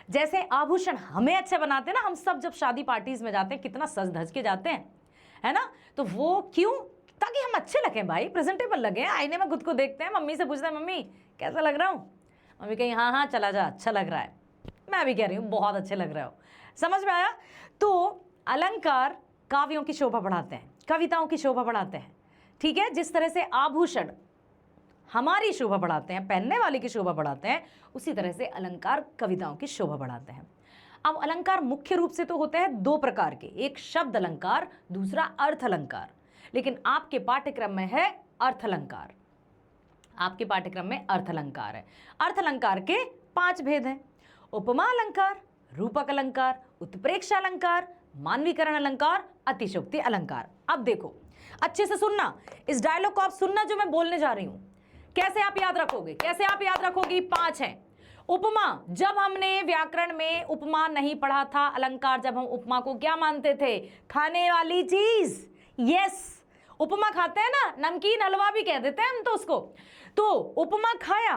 जैसे आभूषण हमें अच्छे बनाते हैं ना, हम सब जब शादी पार्टीज में जाते हैं कितना सज धज के जाते हैं, है ना, तो वो क्यों, ताकि हम अच्छे लगें भाई, प्रेजेंटेबल लगे। आईने में खुद को देखते हैं, मम्मी से पूछते हैं, मम्मी कैसा लग रहा हूँ, मम्मी कहीं हाँ हाँ चला जा, अच्छा लग रहा है। मैं भी कह रही हूँ बहुत अच्छे लग रहे हो। समझ में आया। तो अलंकार काव्यों की शोभा बढ़ाते हैं, कविताओं की शोभा बढ़ाते हैं, ठीक है। जिस तरह से आभूषण हमारी शोभा बढ़ाते हैं, पहनने वाले की शोभा बढ़ाते हैं, उसी तरह से अलंकार कविताओं की शोभा बढ़ाते हैं। अब अलंकार मुख्य रूप से तो होते हैं 2 प्रकार के, एक शब्द अलंकार, दूसरा अर्थ अलंकार। लेकिन आपके पाठ्यक्रम में है अर्थ अलंकार, आपके पाठ्यक्रम में अर्थ अलंकार है। अर्थ अलंकार के 5 भेद हैं, उपमा अलंकार, रूपक अलंकार, उत्प्रेक्षा अलंकार, मानवीकरण अलंकार, अतिशयोक्ति अलंकार। अब देखो अच्छे से सुनना, इस डायलॉग को आप सुनना जो मैं बोलने जा रही हूं। कैसे आप याद रखोगे, कैसे आप याद रखोगे। 5 हैं। उपमा, जब हमने व्याकरण में उपमा नहीं पढ़ा था, अलंकार, जब हम उपमा को क्या मानते थे, खाने वाली चीज। यस, उपमा खाते हैं ना, नमकीन हलवा भी कह देते हैं हम तो उसको। तो उपमा खाया,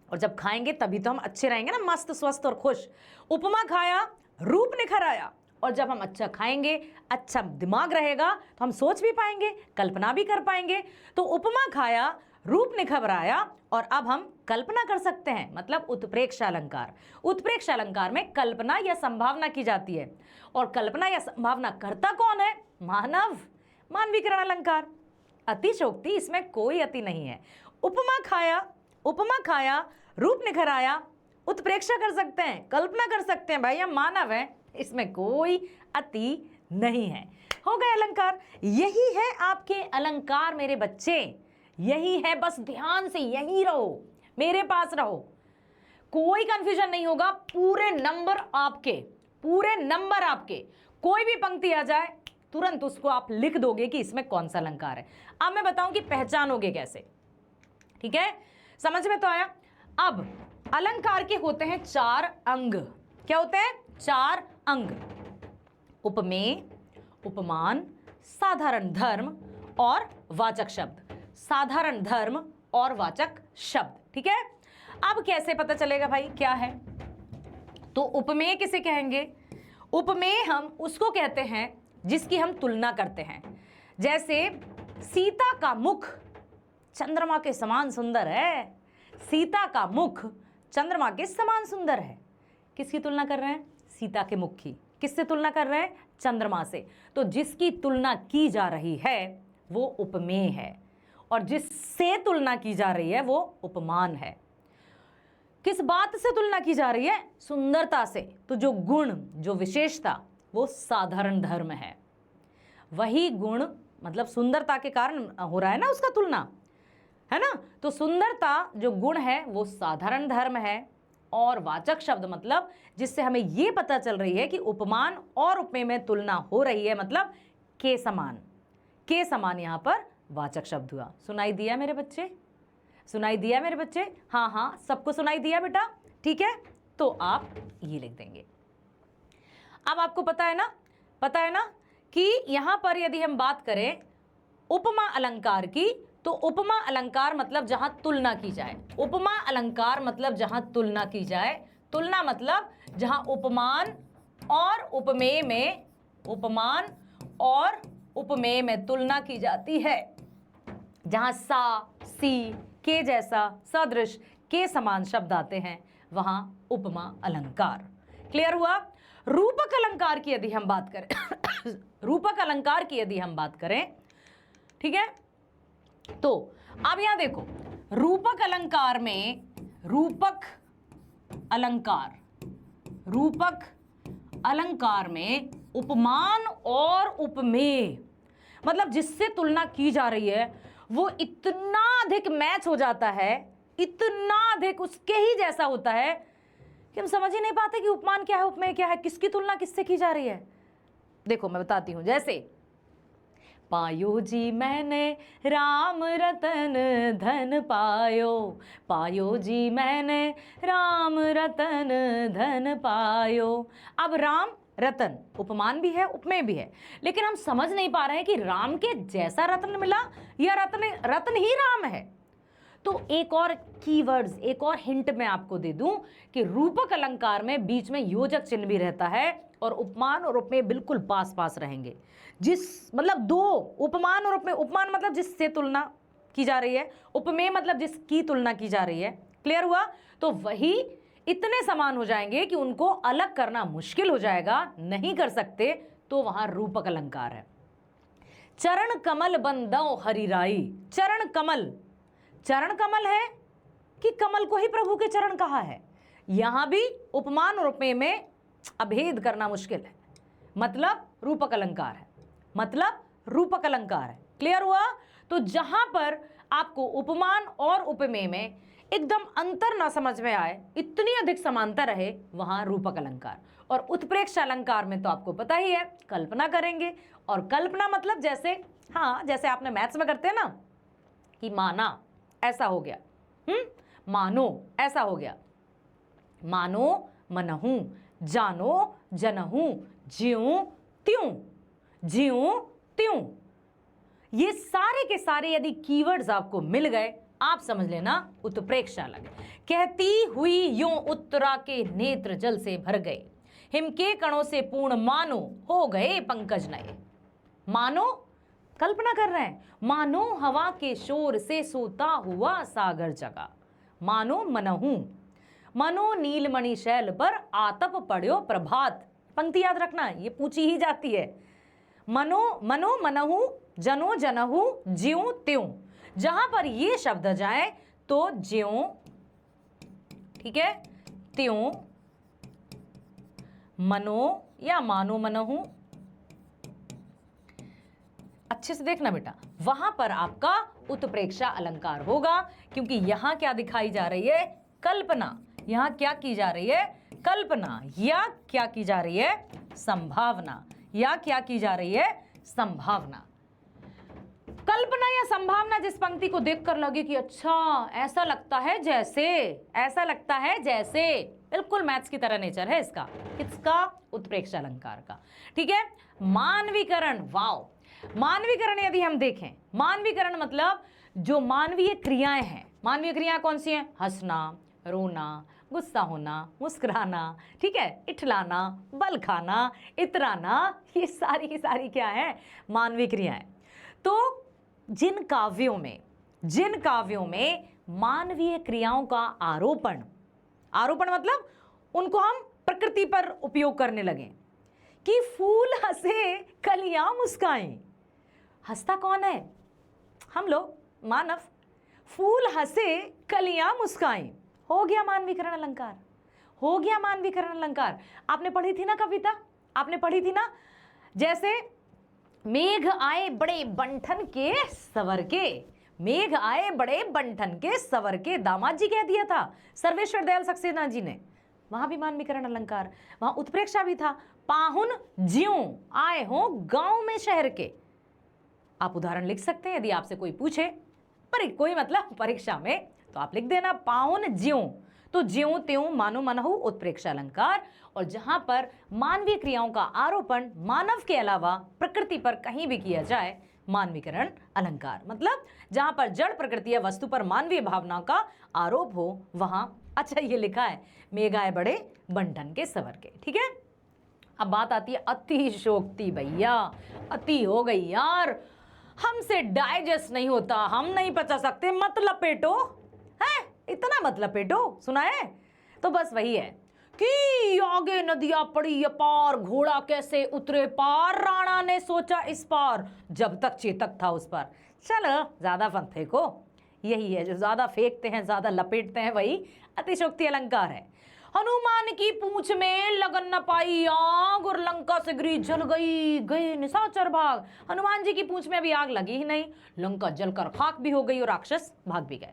और जब खाएंगे तभी तो हम अच्छे रहेंगे ना, मस्त स्वस्थ और खुश। उपमा खाया, रूप निखर आया, और जब हम अच्छा खाएंगे, अच्छा दिमाग रहेगा तो हम सोच भी पाएंगे, कल्पना भी कर पाएंगे। तो उपमा खाया, रूप निखर आया, और अब हम कल्पना कर सकते हैं, मतलब उत्प्रेक्षा अलंकार। उत्प्रेक्षा अलंकार में कल्पना या संभावना की जाती है, और कल्पना या संभावना करता कौन है, मानव। मानवीकरण अलंकार, अतिशयोक्ति, इसमें कोई अति नहीं है। उपमा खाया, रूप निखर आया, उत्प्रेक्षा कर सकते हैं, कल्पना कर सकते हैं, भाई हम मानव हैं, इसमें कोई अति नहीं है। हो गए अलंकार। यही है आपके अलंकार मेरे बच्चे, यही है, बस ध्यान से यही रहो, मेरे पास रहो, कोई कंफ्यूजन नहीं होगा। पूरे नंबर आपके, पूरे नंबर आपके। कोई भी पंक्ति आ जाए तुरंत उसको आप लिख दोगे कि इसमें कौन सा अलंकार है। अब मैं बताऊं कि पहचानोगे कैसे, ठीक है, समझ में तो आया। अब अलंकार के होते हैं 4 अंग। क्या होते हैं? 4 अंग, उपमेय, उपमान, साधारण धर्म और वाचक शब्द। साधारण धर्म और वाचक शब्द, ठीक है। अब कैसे पता चलेगा भाई क्या है? तो उपमेय किसे कहेंगे? उपमेय हम उसको कहते हैं जिसकी हम तुलना करते हैं। जैसे सीता का मुख चंद्रमा के समान सुंदर है, सीता का मुख चंद्रमा के समान सुंदर है। किसकी तुलना कर रहे हैं? सीता के मुख की। किससे तुलना कर रहे हैं? चंद्रमा से। तो जिसकी तुलना की जा रही है वो उपमेय है, और जिससे तुलना की जा रही है वो उपमान है। किस बात से तुलना की जा रही है? सुंदरता से। तो जो गुण, जो विशेषता, वो साधारण धर्म है। वही गुण मतलब सुंदरता के कारण हो रहा है ना उसका तुलना, है ना। तो सुंदरता जो गुण है वो साधारण धर्म है, और वाचक शब्द मतलब जिससे हमें ये पता चल रही है कि उपमान और उपमेय में तुलना हो रही है, मतलब के समान। के समान यहाँ पर वाचक शब्द हुआ। सुनाई दिया मेरे बच्चे? सुनाई दिया मेरे बच्चे? हाँ हाँ, सबको सुनाई दिया बेटा? ठीक है, तो आप ये लिख देंगे। अब आपको पता है ना कि यहां पर यदि हम बात करें उपमा अलंकार की, तो उपमा अलंकार मतलब जहां तुलना की जाए। उपमा अलंकार मतलब जहां तुलना की जाए। तुलना मतलब जहां उपमान और उपमेय में, उपमान और उपमेय में तुलना की जाती है। जहां सा, सी, के जैसा, सदृश, के समान शब्द आते हैं, वहां उपमा अलंकार। क्लियर हुआ? रूपक अलंकार की यदि हम बात करें रूपक अलंकार की यदि हम बात करें, ठीक है, तो अब यहां देखो, रूपक अलंकार में, रूपक अलंकार में उपमान और उपमेय मतलब जिससे तुलना की जा रही है वो इतना अधिक मैच हो जाता है, इतना अधिक उसके ही जैसा होता है कि हम समझ ही नहीं पाते कि उपमान क्या है, उपमेय क्या है, किसकी तुलना किससे की जा रही है। देखो मैं बताती हूं, जैसे पायो जी मैंने राम रतन धन पायो, पायो जी मैंने राम रतन धन पायो। अब राम रतन उपमान भी है, उपमेय भी है, लेकिन हम समझ नहीं पा रहे हैं कि राम के जैसा रत्न मिला या रत्न ही राम है। तो एक और कीवर्ड्स, एक और हिंट मैं आपको दे दूं कि रूपक अलंकार में बीच में योजक चिन्ह भी रहता है, और उपमान और उपमेय बिल्कुल पास पास रहेंगे। जिस मतलब दो, उपमान और उपमेय, उपमान मतलब जिससे तुलना की जा रही है, उपमेय मतलब जिसकी तुलना की जा रही है। क्लियर हुआ? तो वही इतने समान हो जाएंगे कि उनको अलग करना मुश्किल हो जाएगा, नहीं कर सकते, तो वहां रूपक अलंकार है। चरण कमल बंदो हरिराई। चरण कमल, चरण कमल है कि कमल को ही प्रभु के चरण कहा है? यहां भी उपमान और उपमेय में अभेद करना मुश्किल है, मतलब रूपक अलंकार है, मतलब रूपक अलंकार है। क्लियर हुआ? तो जहां पर आपको उपमान और उपमेय में एकदम अंतर ना समझ में आए, इतनी अधिक समानता रहे, वहां रूपक अलंकार। और उत्प्रेक्ष अलंकार में तो आपको पता ही है, कल्पना करेंगे। और कल्पना मतलब जैसे, हाँ, जैसे आपने मैथ्स में करते हैं ना कि माना ऐसा हो गया, मानो ऐसा हो गया, मानो मनहूं, जानो जनहूं, ज्यों त्यों, ज्यों त्यों। ये सारे के सारे यदि कीवर्ड्स आपको मिल गए, आप समझ लेना उत्प्रेक्ष अलग। कहती हुई यूं उत्तरा के नेत्र जल से भर गए, हिम के कणों से पूर्ण मानो हो गए पंकज नए। मानो कल्पना कर रहे हैं, मानो हवा के शोर से सोता हुआ सागर जगा, मानो मनहूं, मनो नीलमणि शैल पर आतप पड़्यो प्रभात। पंक्ति याद रखना, ये पूछी ही जाती है। मनो मनो मनहु, जनो जनहु, ज्यों त्यों। जहां पर ये शब्द जाए तो ज्यों, ठीक है, त्यों, मनो या मानो मनहु, अच्छे से देखना बेटा, वहां पर आपका उत्प्रेक्षा अलंकार होगा, क्योंकि यहां क्या दिखाई जा रही है? कल्पना। यहां क्या की जा रही है? कल्पना। या क्या की जा रही है? संभावना। या क्या की जा रही है? संभावना। कल्पना या संभावना जिस पंक्ति को देखकर लगे कि अच्छा ऐसा लगता है जैसे, ऐसा लगता है जैसे, बिल्कुल मैथ्स की तरह नेचर है इसका। किसका? उत्प्रेक्ष अलंकार का। ठीक है। मानवीकरण, वाव। मानवीकरण यदि हम देखें, मानवीकरण मतलब जो मानवीय क्रियाएं हैं। मानवीय क्रियाएं कौन सी हैं? हंसना, रोना, गुस्सा होना, मुस्कुराना, ठीक है, इठलाना, बल खाना, इतराना, ये सारी की सारी क्या है? मानवीय क्रियाएं। तो जिन काव्यों में जिन काव्यों में मानवीय क्रियाओं का आरोपण, आरोपण मतलब उनको हम प्रकृति पर उपयोग करने लगे, कि फूल हंसे कलियां मुस्काएं। हंसता कौन है? हम लोग, मानव। फूल हंसे कलियां मुस्काएं, हो गया मानवीकरण अलंकार, हो गया मानवीकरण अलंकार। आपने पढ़ी थी ना कविता, आपने पढ़ी थी ना, जैसे मेघ आए बड़े बंठन के सवर के, मेघ आए बड़े बंठन के सवर के, दामाद जी कह दिया था सर्वेश्वर दयाल सक्सेना जी ने। वहां भी मानवीकरण अलंकार, वहां उत्प्रेक्षा भी था, पाहुन ज्यों आए हो गांव में शहर के। आप उदाहरण लिख सकते हैं यदि आपसे कोई पूछे, पर कोई मतलब परीक्षा में, तो आप लिख देना पाहुन ज्यों, तो ज्यों त्यों मानो मनहु उत्प्रेक्षा अलंकार। और जहां पर मानवीय क्रियाओं का आरोपण मानव के अलावा प्रकृति पर कहीं भी किया जाए, मानवीकरण अलंकार। मतलब जहां पर जड़ प्रकृति या वस्तु पर मानवीय भावना का आरोप हो वहां। अच्छा, ये लिखा है मेघ आए बड़े बंठन के सवर के, ठीक है। अब बात आती है अतिशोक्ति। भैया अति हो गई यार, हमसे डाइजेस्ट नहीं होता, हम नहीं पचा सकते, मत लपेटो है, इतना मत लपेटो, सुना है। तो बस वही है कि आगे नदियां पड़ी अपार, घोड़ा कैसे उतरे पार, राणा ने सोचा इस पार, जब तक चेतक था उस पर। चलो ज्यादा फन फेंको, यही है जो ज्यादा फेंकते हैं, ज्यादा लपेटते हैं, वही अतिशोक्ति अलंकार है। हनुमान की पूंछ में लगन न पाई आग, और लंका से गिरी जल गई, गए निशाचर भाग। हनुमान जी की पूंछ में अभी आग लगी ही नहीं, लंका जलकर खाक भी हो गई और राक्षस भाग भी गए।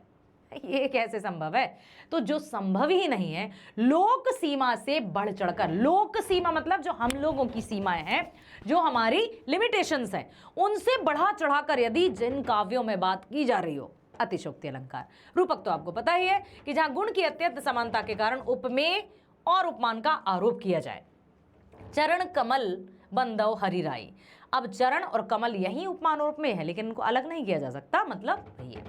ये कैसे संभव है? तो जो संभव ही नहीं है, लोक सीमा से बढ़ चढ़कर, लोक सीमा मतलब जो हम लोगों की सीमाएं हैं, जो हमारी लिमिटेशंस हैं, उनसे बढ़ा चढ़ाकर यदि जिन काव्यों में बात की जा रही हो, अतिशोक्ति अलंकार। रूपक तो आपको पता ही है कि जहां गुण की अत्यंत समानता के कारण उपमेय और उपमान का आरोप किया जाए। चरण कमल बंदव हरिराई। अब चरण और कमल यही उपमान और उपमेय है, लेकिन इनको अलग नहीं किया जा सकता, मतलब वही है।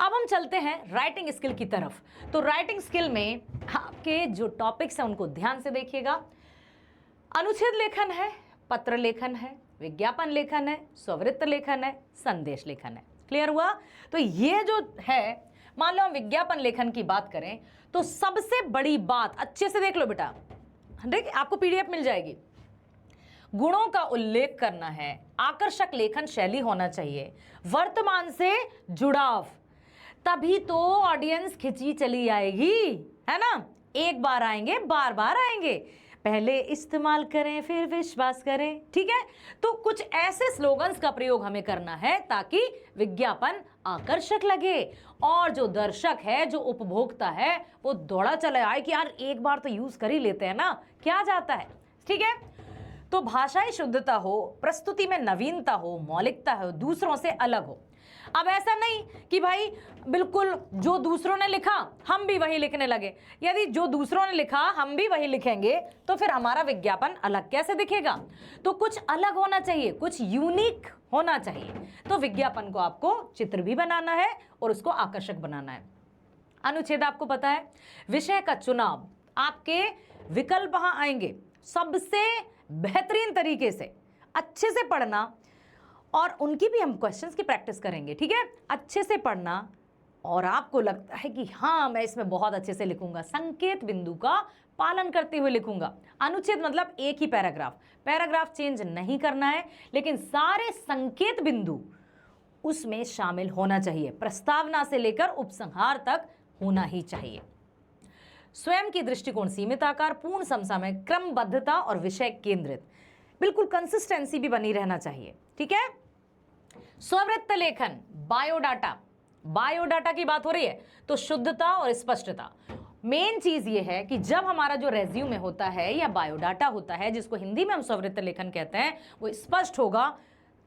अब हम चलते हैं राइटिंग स्किल की तरफ। तो राइटिंग स्किल में आपके जो टॉपिक्स हैं उनको ध्यान से देखिएगा। अनुच्छेद लेखन है, पत्र लेखन है, विज्ञापन लेखन है, स्ववृत्त लेखन है, संदेश लेखन है। क्लियर हुआ? तो ये जो है, मान लो हम विज्ञापन लेखन की बात करें तो सबसे बड़ी बात, अच्छे से देख लो बेटा, देखिए आपको पीडीएफ मिल जाएगी। गुणों का उल्लेख करना है, आकर्षक लेखन शैली होना चाहिए, वर्तमान से जुड़ाव, तभी तो ऑडियंस खिंची चली आएगी, है ना। एक बार आएंगे, बार बार आएंगे, पहले इस्तेमाल करें फिर विश्वास करें, ठीक है। तो कुछ ऐसे स्लोगन्स का प्रयोग हमें करना है ताकि विज्ञापन आकर्षक लगे, और जो दर्शक है, जो उपभोक्ता है, वो दौड़ा चला आए कि यार एक बार तो यूज कर ही लेते हैं ना, क्या जाता है, ठीक है। तो भाषाई शुद्धता हो, प्रस्तुति में नवीनता हो, मौलिकता हो, दूसरों से अलग हो। अब ऐसा नहीं कि भाई बिल्कुल जो दूसरों ने लिखा हम भी वही लिखने लगे। यदि जो दूसरों ने लिखा हम भी वही लिखेंगे तो फिर हमारा विज्ञापन अलग कैसे दिखेगा। तो कुछ अलग होना चाहिए, कुछ यूनिक होना चाहिए। तो विज्ञापन को आपको चित्र भी बनाना है और उसको आकर्षक बनाना है। अनुच्छेद आपको पता है, विषय का चुनाव, आपके विकल्प वहां आएंगे, सबसे बेहतरीन तरीके से अच्छे से पढ़ना, और उनकी भी हम क्वेश्चंस की प्रैक्टिस करेंगे, ठीक है। अच्छे से पढ़ना, और आपको लगता है कि हाँ मैं इसमें बहुत अच्छे से लिखूंगा, संकेत बिंदु का पालन करते हुए लिखूंगा। अनुच्छेद मतलब एक ही पैराग्राफ, पैराग्राफ चेंज नहीं करना है, लेकिन सारे संकेत बिंदु उसमें शामिल होना चाहिए, प्रस्तावना से लेकर उपसंहार तक होना ही चाहिए। स्वयं की दृष्टिकोण सीमित आकार, पूर्ण समसामयिक, क्रमबद्धता और विषय केंद्रित, बिल्कुल कंसिस्टेंसी भी बनी रहना चाहिए, ठीक है। स्ववृत्त लेखन, बायोडाटा, बायोडाटा की बात हो रही है तो शुद्धता और स्पष्टता। मेन चीज ये है कि जब हमारा जो रेज्यूमे होता है या बायोडाटा होता है, जिसको हिंदी में हम स्ववृत्त लेखन कहते हैं, वो स्पष्ट होगा,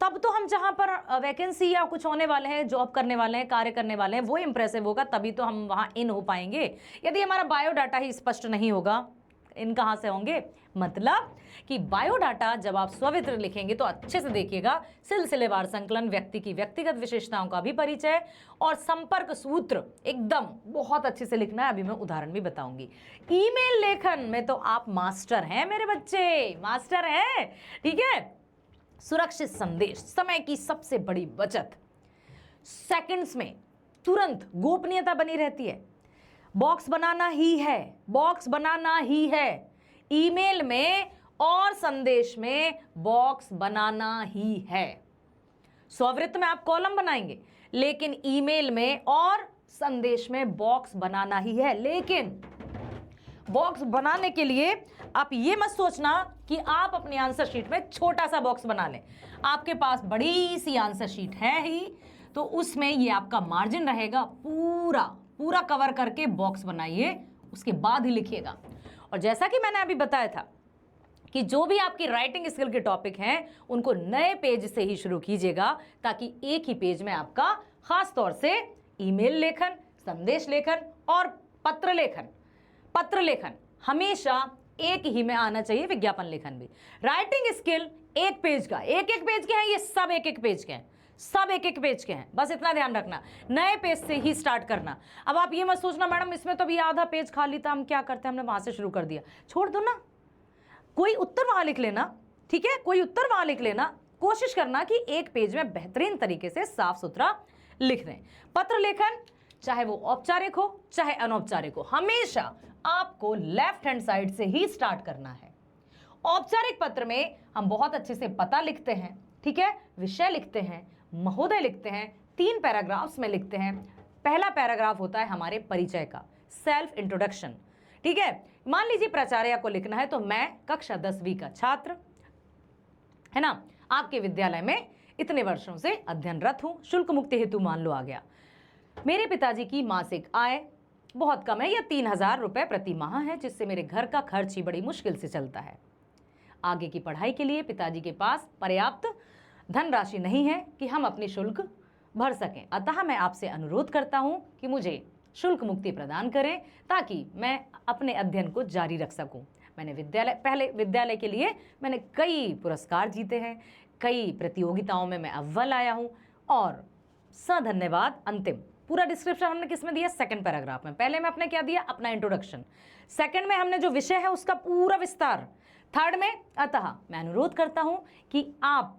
तब तो हम जहां पर वैकेंसी या कुछ होने वाले हैं, जॉब करने वाले हैं, कार्य करने वाले हैं, वो इंप्रेसिव होगा, तभी तो हम वहां इन हो पाएंगे। यदि हमारा बायोडाटा ही स्पष्ट नहीं होगा, इन कहां से होंगे। मतलब कि बायोडाटा जब आप स्ववृत्त लिखेंगे तो अच्छे से देखिएगा, सिलसिलेवार संकलन, व्यक्ति की व्यक्तिगत विशेषताओं का भी परिचय, और संपर्क सूत्र एकदम बहुत अच्छे से लिखना है। अभी मैं उदाहरण भी बताऊंगी। ईमेल लेखन में तो आप मास्टर हैं मेरे बच्चे, मास्टर हैं, ठीक है। सुरक्षित संदेश, समय की सबसे बड़ी बचत, सेकंड्स में तुरंत गोपनीयता बनी रहती है। बॉक्स बनाना ही है, बॉक्स बनाना ही है, ईमेल में और संदेश में बॉक्स बनाना ही है। स्ववृत्त में आप कॉलम बनाएंगे, लेकिन ईमेल में और संदेश में बॉक्स बनाना ही है। लेकिन बॉक्स बनाने के लिए आप ये मत सोचना कि आप अपनी आंसर शीट में छोटा सा बॉक्स बना लें। आपके पास बड़ी सी आंसर शीट है ही, तो उसमें ये आपका मार्जिन रहेगा, पूरा पूरा कवर करके बॉक्स बनाइए, उसके बाद ही लिखिएगा। और जैसा कि मैंने अभी बताया था कि जो भी आपकी राइटिंग स्किल के टॉपिक हैं उनको नए पेज से ही शुरू कीजिएगा, ताकि एक ही पेज में आपका खास तौर से ईमेल लेखन, संदेश लेखन और पत्र लेखन हमेशा एक ही में आना चाहिए। विज्ञापन लेखन भी। राइटिंग स्किल एक पेज का, एक पेज के हैं, ये सब एक पेज के हैं, सब एक पेज के हैं, बस इतना ध्यान रखना, नए पेज से ही स्टार्ट करना। अब आप ये मत सोचना मैडम इसमें तो अभी आधा पेज खाली था, हम क्या करते हैं, हमने वहां से शुरू कर दिया। छोड़ दो ना, कोई उत्तर वहां लिख लेना, ठीक है, कोई उत्तर वहां लिख लेना। कोशिश करना कि एक पेज में बेहतरीन तरीके से साफ सुथरा लिख दें। पत्र लेखन चाहे वो औपचारिक हो चाहे अनौपचारिक हो, हमेशा आपको लेफ्ट हैंड साइड से ही स्टार्ट करना है। औपचारिक पत्र में हम बहुत अच्छे से पता लिखते हैं, ठीक है, विषय लिखते हैं, महोदय लिखते हैं, 3 पैराग्राफ्स में लिखते हैं। पहला पैराग्राफ होता है हमारे परिचय का, सेल्फ इंट्रोडक्शन, ठीक है। मान लीजिए प्राचार्य को लिखना है तो मैं कक्षा 10वीं का छात्र, है ना, आपके विद्यालय में इतने वर्षों से अध्ययनरत हूं, शुल्क मुक्ति हेतु मान लो आ गया। मेरे पिताजी की मासिक आय बहुत कम है या 3000 रुपए प्रति माह है, जिससे मेरे घर का खर्च ही बड़ी मुश्किल से चलता है। आगे की पढ़ाई के लिए पिताजी के पास पर्याप्त धनराशि नहीं है कि हम अपनी शुल्क भर सकें, अतः मैं आपसे अनुरोध करता हूं कि मुझे शुल्क मुक्ति प्रदान करें ताकि मैं अपने अध्ययन को जारी रख सकूं। मैंने विद्यालय के लिए मैंने कई पुरस्कार जीते हैं, कई प्रतियोगिताओं में मैं अव्वल आया हूं, और धन्यवाद। अंतिम पूरा डिस्क्रिप्शन हमने किसमें दिया, सेकंड पैराग्राफ में। पहले में अपने क्या दिया, अपना इंट्रोडक्शन, सेकंड में हमने जो विषय है उसका पूरा विस्तार, थर्ड में अतः मैं अनुरोध करता हूं कि आप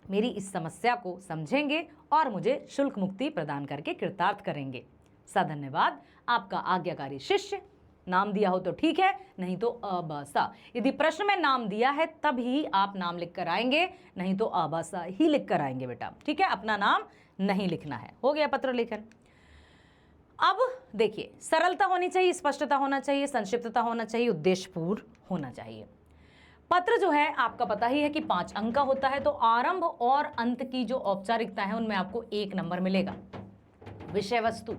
मेरी इस समस्या को समझेंगे और मुझे शुल्क मुक्ति प्रदान करके कृतार्थ करेंगे। धन्यवाद, आपका आज्ञाकारी शिष्य। नाम दिया हो तो ठीक है, नहीं तो अबसा। यदि प्रश्न में नाम दिया है तब ही आप नाम लिख कर आएंगे, नहीं तो अबसा ही लिख कर आएंगे बेटा, ठीक है, अपना नाम नहीं लिखना है। हो गया पत्र लेखन। अब देखिए, सरलता होनी चाहिए, स्पष्टता होना चाहिए, संक्षिप्तता होना चाहिए, उद्देश्यपूर्ण होना चाहिए। पत्र जो है आपका पता ही है कि 5 अंक का होता है, तो आरंभ और अंत की जो औपचारिकता है उनमें आपको 1 नंबर मिलेगा। विषय वस्तु,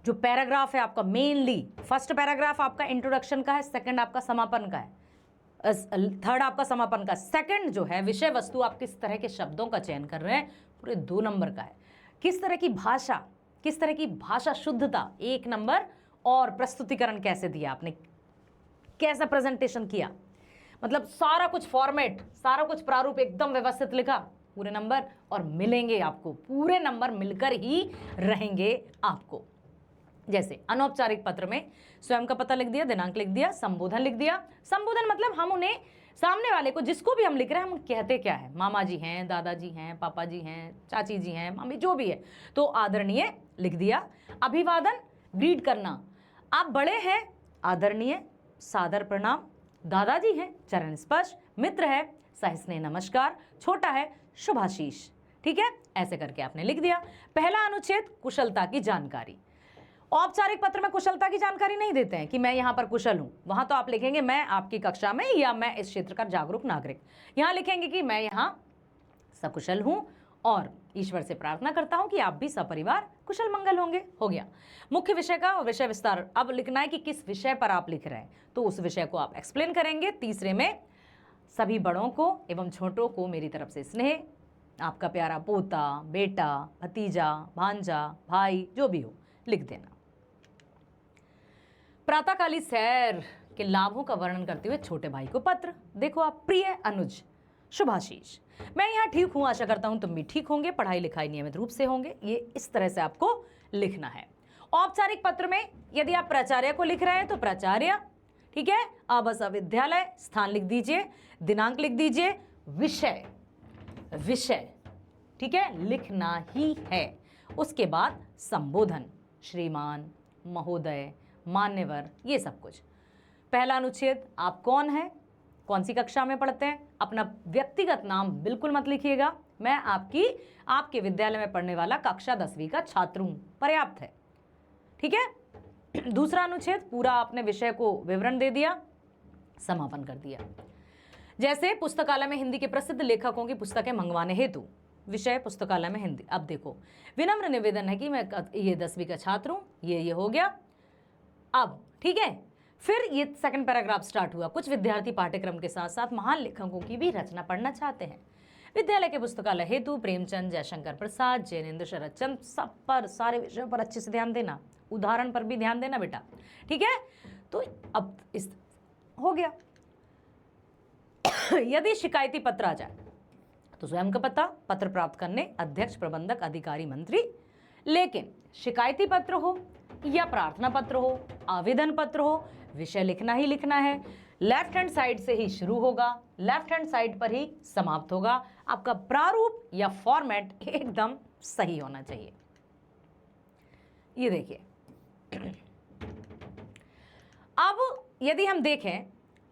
जो पैराग्राफ है आपका, मेनली फर्स्ट पैराग्राफ आपका इंट्रोडक्शन का है, सेकंड आपका समापन का है, थर्ड आपका समापन का, सेकंड जो है विषय वस्तु, आप किस तरह के शब्दों का चयन कर रहे हैं, पूरे 2 नंबर का है। किस तरह की भाषा शुद्धता 1 नंबर, और प्रस्तुतिकरण कैसे दिया आपने, कैसा प्रेजेंटेशन किया, मतलब सारा कुछ फॉर्मेट, सारा कुछ प्रारूप एकदम व्यवस्थित लिखा, पूरे नंबर। और मिलेंगे आपको पूरे नंबर, मिलकर ही रहेंगे आपको। जैसे अनौपचारिक पत्र में स्वयं का पता लिख दिया, दिनांक लिख दिया, संबोधन लिख दिया। संबोधन मतलब हम उन्हें, सामने वाले को जिसको भी हम लिख रहे हैं, हम कहते क्या है, मामा जी हैं, दादाजी हैं, पापा जी हैं, चाची जी हैं, मम्मी, जो भी है, तो आदरणीय लिख दिया। अभिवादन, ग्रीट करना, आप बड़े हैं, आदरणीय, सादर प्रणाम, दादाजी हैं, चरण स्पर्श, मित्र है, सहिष्णु नमस्कार, छोटा है, शुभाशीष, ठीक है, ऐसे करके आपने लिख दिया। पहला अनुच्छेद, कुशलता की जानकारी। औपचारिक पत्र में कुशलता की जानकारी नहीं देते हैं कि मैं यहाँ पर कुशल हूँ, वहां तो आप लिखेंगे मैं आपकी कक्षा में, या मैं इस क्षेत्र का जागरूक नागरिक। यहाँ लिखेंगे कि मैं यहाँ सकुशल हूँ और ईश्वर से प्रार्थना करता हूँ कि आप भी सपरिवार कुशल मंगल होंगे। हो गया मुख्य विषय का विषय विस्तार। अब लिखना है कि किस विषय पर आप लिख रहे हैं, तो उस विषय को आप एक्सप्लेन करेंगे। तीसरे में, सभी बड़ों को एवं छोटों को मेरी तरफ से स्नेह, आपका प्यारा पोता, बेटा, भतीजा, भांजा, भाई, जो भी हो लिख देना। प्रातःकाली सैर के लाभों का वर्णन करते हुए छोटे भाई को पत्र। देखो आप, प्रिय अनुज, शुभाशीष, मैं यहाँ ठीक हूँ, आशा करता हूँ तुम भी ठीक होंगे, पढ़ाई लिखाई नियमित रूप से होंगे। ये इस तरह से आपको लिखना है। औपचारिक पत्र में यदि आप प्राचार्य को लिख रहे हैं तो प्राचार्य, ठीक है, आवासीय विद्यालय, स्थान लिख दीजिए, दिनांक लिख दीजिए, विषय, ठीक है, लिखना ही है। उसके बाद संबोधन, श्रीमान, महोदय, मान्यवर, ये सब कुछ। पहला अनुच्छेद, आप कौन हैं, कौन सी कक्षा में पढ़ते हैं, अपना व्यक्तिगत नाम बिल्कुल मत लिखिएगा, मैं आपके विद्यालय में पढ़ने वाला कक्षा 10वीं का छात्र हूं, पर्याप्त है, ठीक है। दूसरा अनुच्छेद, पूरा आपने विषय को विवरण दे दिया, समापन कर दिया। जैसे पुस्तकालय में हिंदी के प्रसिद्ध लेखकों की पुस्तकें मंगवाने हेतु, विषय पुस्तकालय में हिंदी। अब देखो, विनम्र निवेदन है कि मैं ये 10वीं का छात्र हूं, ये हो गया। अब ठीक है, फिर ये सेकंड पैराग्राफ स्टार्ट हुआ। कुछ विद्यार्थी पाठ्यक्रम के साथ साथ महान लेखकों की भी रचना पढ़ना चाहते हैं। विद्यालय के पुस्तकालय हेतु प्रेमचंद, जयशंकर प्रसाद, जैनेन्द्र शरद चंद्र, सब पर, सारे विषयों पर अच्छे से ध्यान देना, उदाहरण पर भी ध्यान देना बेटा, ठीक है। तो अब इस हो गया। यदि शिकायती पत्र आ जाए तो स्वयं का पता, पत्र प्राप्त करने अध्यक्ष, प्रबंधक, अधिकारी, मंत्री। लेकिन शिकायती पत्र हो या प्रार्थना पत्र हो, आवेदन पत्र हो, विषय लिखना ही लिखना है। लेफ्ट हैंड साइड से ही शुरू होगा, लेफ्ट हैंड साइड पर ही समाप्त होगा। आपका प्रारूप या फॉर्मेट एकदम सही होना चाहिए। ये देखिए, अब यदि हम देखें,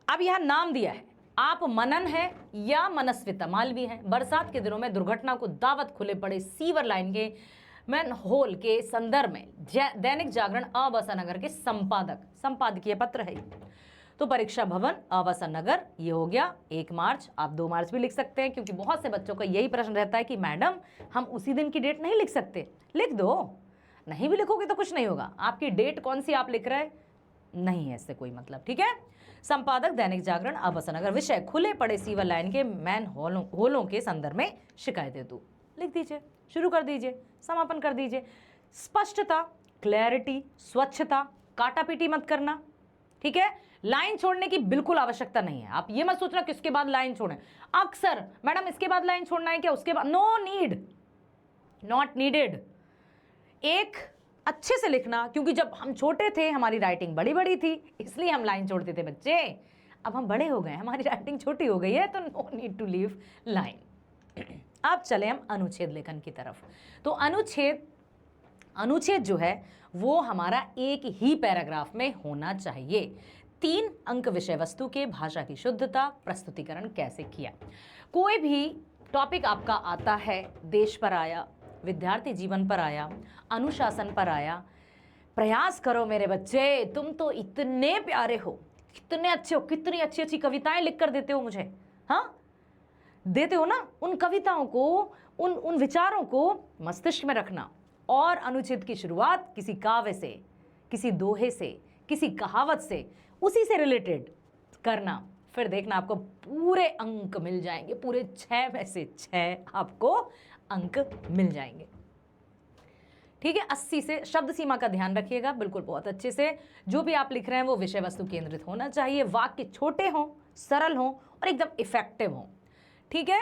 अब यह नाम दिया है, आप मनन है या मनस्विता मालवीय है। बरसात के दिनों में दुर्घटना को दावत खुले पड़े सीवर लाइन के मैनहोल के संदर्भ में दैनिक जागरण आवासा नगर के संपादकीय पत्र है। तो परीक्षा भवन आवासा नगर, ये हो गया 1 मार्च। आप 2 मार्च भी लिख सकते हैं, क्योंकि बहुत से बच्चों का यही प्रश्न रहता है कि मैडम हम उसी दिन की डेट नहीं लिख सकते। लिख दो, नहीं भी लिखोगे तो कुछ नहीं होगा। आपकी डेट कौन सी आप लिख रहे नहीं है, इससे कोई मतलब, ठीक है। संपादक दैनिक जागरण आवासा नगर, विषय खुले पड़े सीवर लाइन के मैन होलों के संदर्भ में शिकायत हेतु। लिख दीजिए, शुरू कर दीजिए, समापन कर दीजिए। स्पष्टता, क्लैरिटी, स्वच्छता, काटापीटी मत करना, ठीक है। लाइन छोड़ने की बिल्कुल आवश्यकता नहीं है। आप ये मत सोचना किसके बाद लाइन छोड़ें। अक्सर मैडम इसके बाद लाइन छोड़ना है क्या, उसके बाद, नो नीड, नॉट नीडेड। एक अच्छे से लिखना, क्योंकि जब हम छोटे थे हमारी राइटिंग बड़ी बड़ी थी, इसलिए हम लाइन छोड़ते थे बच्चे। अब हम बड़े हो गए, हमारी राइटिंग छोटी हो गई है, तो no need to leave line. अब चले हम अनुच्छेद लेखन की तरफ। तो अनुच्छेद जो है वो हमारा एक ही पैराग्राफ में होना चाहिए। 3 अंक विषय वस्तु के, भाषा की शुद्धता, प्रस्तुतिकरण कैसे किया। कोई भी टॉपिक आपका आता है, देश पर आया, विद्यार्थी जीवन पर आया, अनुशासन पर आया, प्रयास करो मेरे बच्चे, तुम तो इतने प्यारे हो, कितने अच्छे हो, कितनी अच्छी अच्छी कविताएं लिख कर देते हो मुझे, हाँ देते हो ना। उन कविताओं को, उन विचारों को मस्तिष्क में रखना, और अनुच्छेद की शुरुआत किसी काव्य से, किसी दोहे से, किसी कहावत से, उसी से रिलेटेड करना। फिर देखना आपको पूरे अंक मिल जाएंगे, पूरे 6 में से 6 आपको अंक मिल जाएंगे, ठीक है। 80 से शब्द सीमा का ध्यान रखिएगा बिल्कुल बहुत अच्छे से। जो भी आप लिख रहे हैं वो विषय वस्तु केंद्रित होना चाहिए, वाक्य छोटे हों, सरल हों और एकदम इफेक्टिव हों, ठीक है।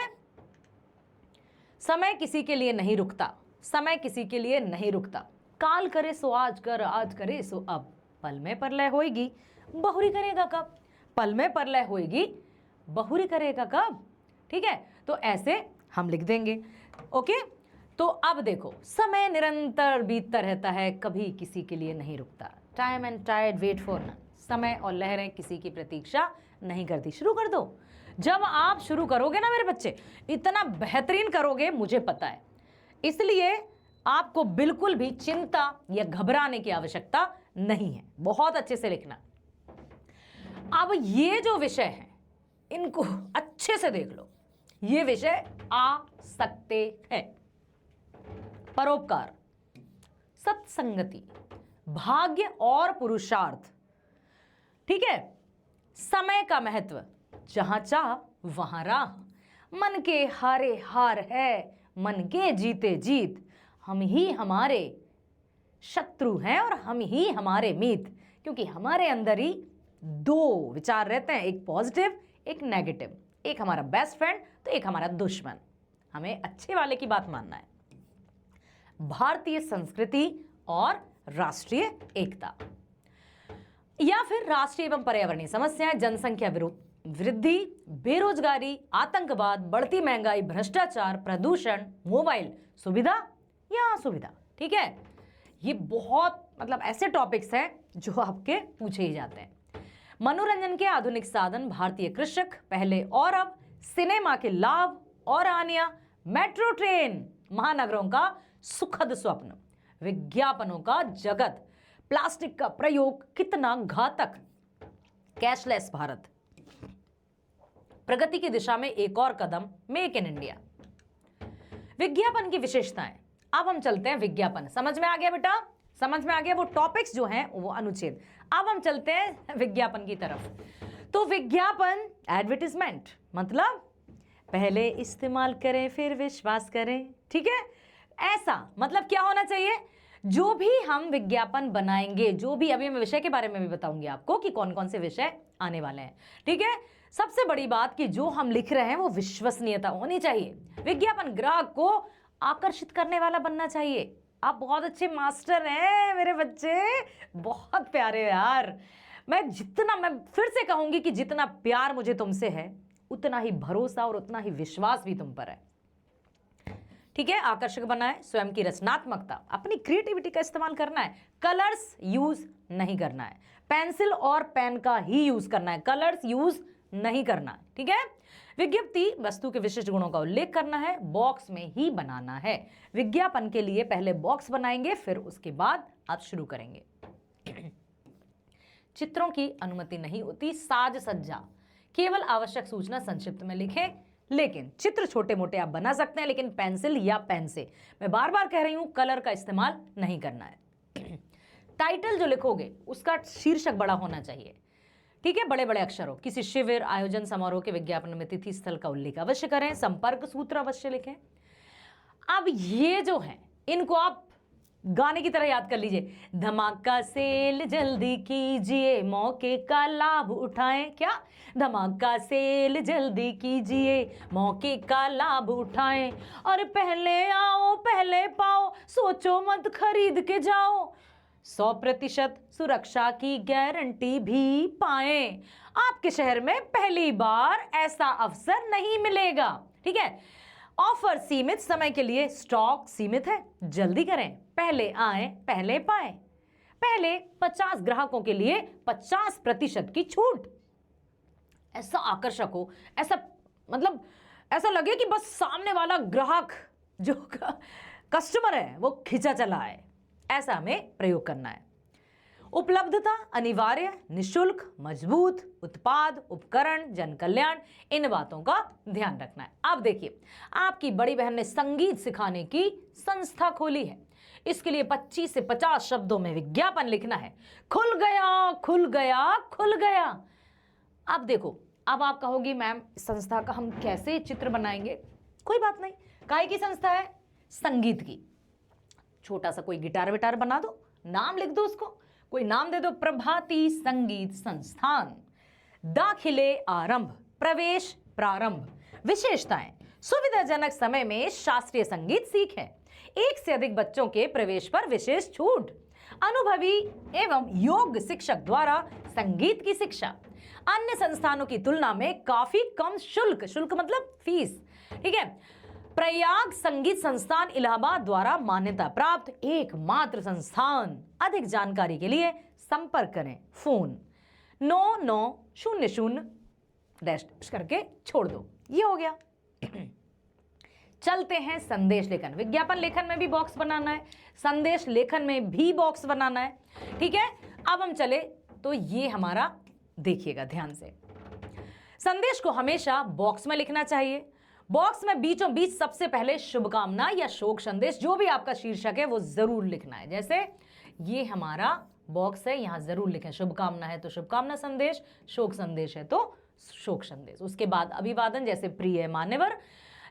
समय किसी के लिए नहीं रुकता, समय किसी के लिए नहीं रुकता। काल करे सो आज कर, आज करे सो अब, पल में परलय होएगी, बहुरी करेगा कब, पल में परलय होएगी, बहुरी करेगा कब, ठीक है। तो ऐसे हम लिख देंगे, ओके। तो अब देखो, समय निरंतर बीतता रहता है, कभी किसी के लिए नहीं रुकता। Time and tide wait for none. समय और लहरें किसी की प्रतीक्षा नहीं करती। शुरू कर दो। जब आप शुरू करोगे ना मेरे बच्चे, इतना बेहतरीन करोगे मुझे पता है, इसलिए आपको बिल्कुल भी चिंता या घबराने की आवश्यकता नहीं है। बहुत अच्छे से लिखना। अब ये जो विषय है इनको अच्छे से देख लो। ये विषय आ सकते हैं। परोपकार, सत्संगति, भाग्य और पुरुषार्थ, ठीक है। समय का महत्व, जहां चाह वहां राह, मन के हारे हार है, मन के जीते जीत, हम ही हमारे शत्रु हैं और हम ही हमारे मित्र, क्योंकि हमारे अंदर ही 2 विचार रहते हैं, एक पॉजिटिव एक नेगेटिव, एक हमारा बेस्ट फ्रेंड तो एक हमारा दुश्मन। हमें अच्छे वाले की बात मानना है। भारतीय संस्कृति और राष्ट्रीय एकता, या फिर राष्ट्रीय एवं पर्यावरणीय समस्याएं, जनसंख्या वृद्धि, बेरोजगारी, आतंकवाद, बढ़ती महंगाई, भ्रष्टाचार, प्रदूषण, मोबाइल, सुविधा या असुविधा। ठीक है, ये बहुत मतलब ऐसे टॉपिक्स हैं जो आपके पूछे ही जाते हैं। मनोरंजन के आधुनिक साधन, भारतीय कृषक पहले और अब, सिनेमा के लाभ और हानियां, मेट्रो ट्रेन, महानगरों का सुखद स्वप्न, विज्ञापनों का जगत, प्लास्टिक का प्रयोग कितना घातक, कैशलेस भारत, प्रगति की दिशा में एक और कदम, मेक इन इंडिया। विज्ञापन की विशेषताएं। अब हम चलते हैं विज्ञापन। समझ में आ गया बेटा? समझ में आ गया? वो टॉपिक्स जो हैं वो अनुच्छेद। अब हम चलते हैं विज्ञापन की तरफ। तो विज्ञापन, एडवर्टाइजमेंट, मतलब पहले इस्तेमाल करें फिर विश्वास करें, ठीक है? ऐसा मतलब क्या होना चाहिए? जो भी हम विज्ञापन बनाएंगे, जो भी, अभी मैं विषय के बारे में भी बताऊंगी आपको कि कौन कौन से विषय आने वाले हैं, ठीक है? सबसे बड़ी बात कि जो हम लिख रहे हैं वो विश्वसनीयता होनी चाहिए। विज्ञापन ग्राहक को आकर्षित करने वाला बनना चाहिए। आप बहुत अच्छे मास्टर हैं मेरे बच्चे, बहुत प्यारे यार। मैं फिर से कहूंगी कि जितना प्यार मुझे तुमसे है उतना ही भरोसा और उतना ही विश्वास भी तुम पर है, ठीक है? आकर्षक बनाए, स्वयं की रचनात्मकता, अपनी क्रिएटिविटी का इस्तेमाल करना है, कलर्स यूज नहीं करना है, पेंसिल और पेन का ही यूज करना है, कलर्स यूज नहीं करना है, ठीक है? विज्ञप्ति, वस्तु के विशिष्ट गुणों का उल्लेख करना है, बॉक्स में ही बनाना है। विज्ञापन के लिए पहले बॉक्स बनाएंगे, फिर उसके बाद आप शुरू करेंगे। चित्रों की अनुमति नहीं होती, साज सज्जा, केवल आवश्यक सूचना संक्षिप्त में लिखें। लेकिन चित्र छोटे मोटे आप बना सकते हैं, लेकिन पेंसिल या पेन से, मैं बार बार कह रही हूं, कलर का इस्तेमाल नहीं करना है। टाइटल जो लिखोगे उसका शीर्षक बड़ा होना चाहिए, ठीक है? बड़े बड़े अक्षरों। किसी शिविर, आयोजन, समारोह के विज्ञापन में तिथि स्थल का उल्लेख अवश्य करें, संपर्क सूत्र अवश्य लिखें। अब ये जो है इनको आप गाने की तरह याद कर लीजिए। धमाका सेल जल्दी कीजिए, मौके का लाभ उठाएं। क्या? धमाका सेल जल्दी कीजिए, मौके का लाभ उठाएं, और पहले आओ पहले पाओ, सोचो मत खरीद के जाओ, 100% सुरक्षा की गारंटी भी पाएं। आपके शहर में पहली बार ऐसा अवसर नहीं मिलेगा, ठीक है? ऑफर सीमित समय के लिए, स्टॉक सीमित है, जल्दी करें, पहले आए पहले पाए, पहले 50 ग्राहकों के लिए 50% की छूट। ऐसा आकर्षक हो, ऐसा मतलब ऐसा लगे कि बस सामने वाला ग्राहक जो कस्टमर है वो खिंचा चला है, ऐसा हमें प्रयोग करना है। उपलब्धता अनिवार्य, निशुल्क, मजबूत, उत्पाद, उपकरण, जन कल्याण, इन बातों का ध्यान रखना है। अब देखिए, आपकी बड़ी बहन ने संगीत सिखाने की संस्था खोली है। इसके लिए 25 से 50 शब्दों में विज्ञापन लिखना है। खुल गया खुल गया खुल गया। अब देखो, अब आप कहोगी मैम संस्था का हम कैसे चित्र बनाएंगे? कोई बात नहीं, काहे की संस्था है? संगीत की। छोटा सा कोई गिटार विटार बना दो, नाम लिख दो, उसको कोई नाम दे दो, प्रभाती संगीत संस्थान। दाखिले आरंभ, प्रवेश प्रारंभ, विशेषताएं, सुविधाजनक समय में शास्त्रीय संगीत सीखें, 1 से अधिक बच्चों के प्रवेश पर विशेष छूट, अनुभवी एवं योग्य शिक्षक द्वारा संगीत की शिक्षा, अन्य संस्थानों की तुलना में काफी कम शुल्क, शुल्क मतलब फीस, ठीक है? प्रयाग संगीत संस्थान इलाहाबाद द्वारा मान्यता प्राप्त एकमात्र संस्थान। अधिक जानकारी के लिए संपर्क करें, फोन 9900 डैश करके छोड़ दो। ये हो गया। चलते हैं संदेश लेखन। विज्ञापन लेखन में भी बॉक्स बनाना है, संदेश लेखन में भी बॉक्स बनाना है, ठीक है? अब हम चले तो ये हमारा देखिएगा ध्यान से। संदेश को हमेशा बॉक्स में लिखना चाहिए। बॉक्स में बीचों बीच सबसे पहले शुभकामना या शोक संदेश, जो भी आपका शीर्षक है वो जरूर लिखना है। जैसे ये हमारा बॉक्स है, यहां जरूर लिखें, शुभकामना है तो शुभकामना संदेश, शोक संदेश है तो शोक संदेश। उसके बाद अभिवादन, जैसे प्रिय मान्यवर।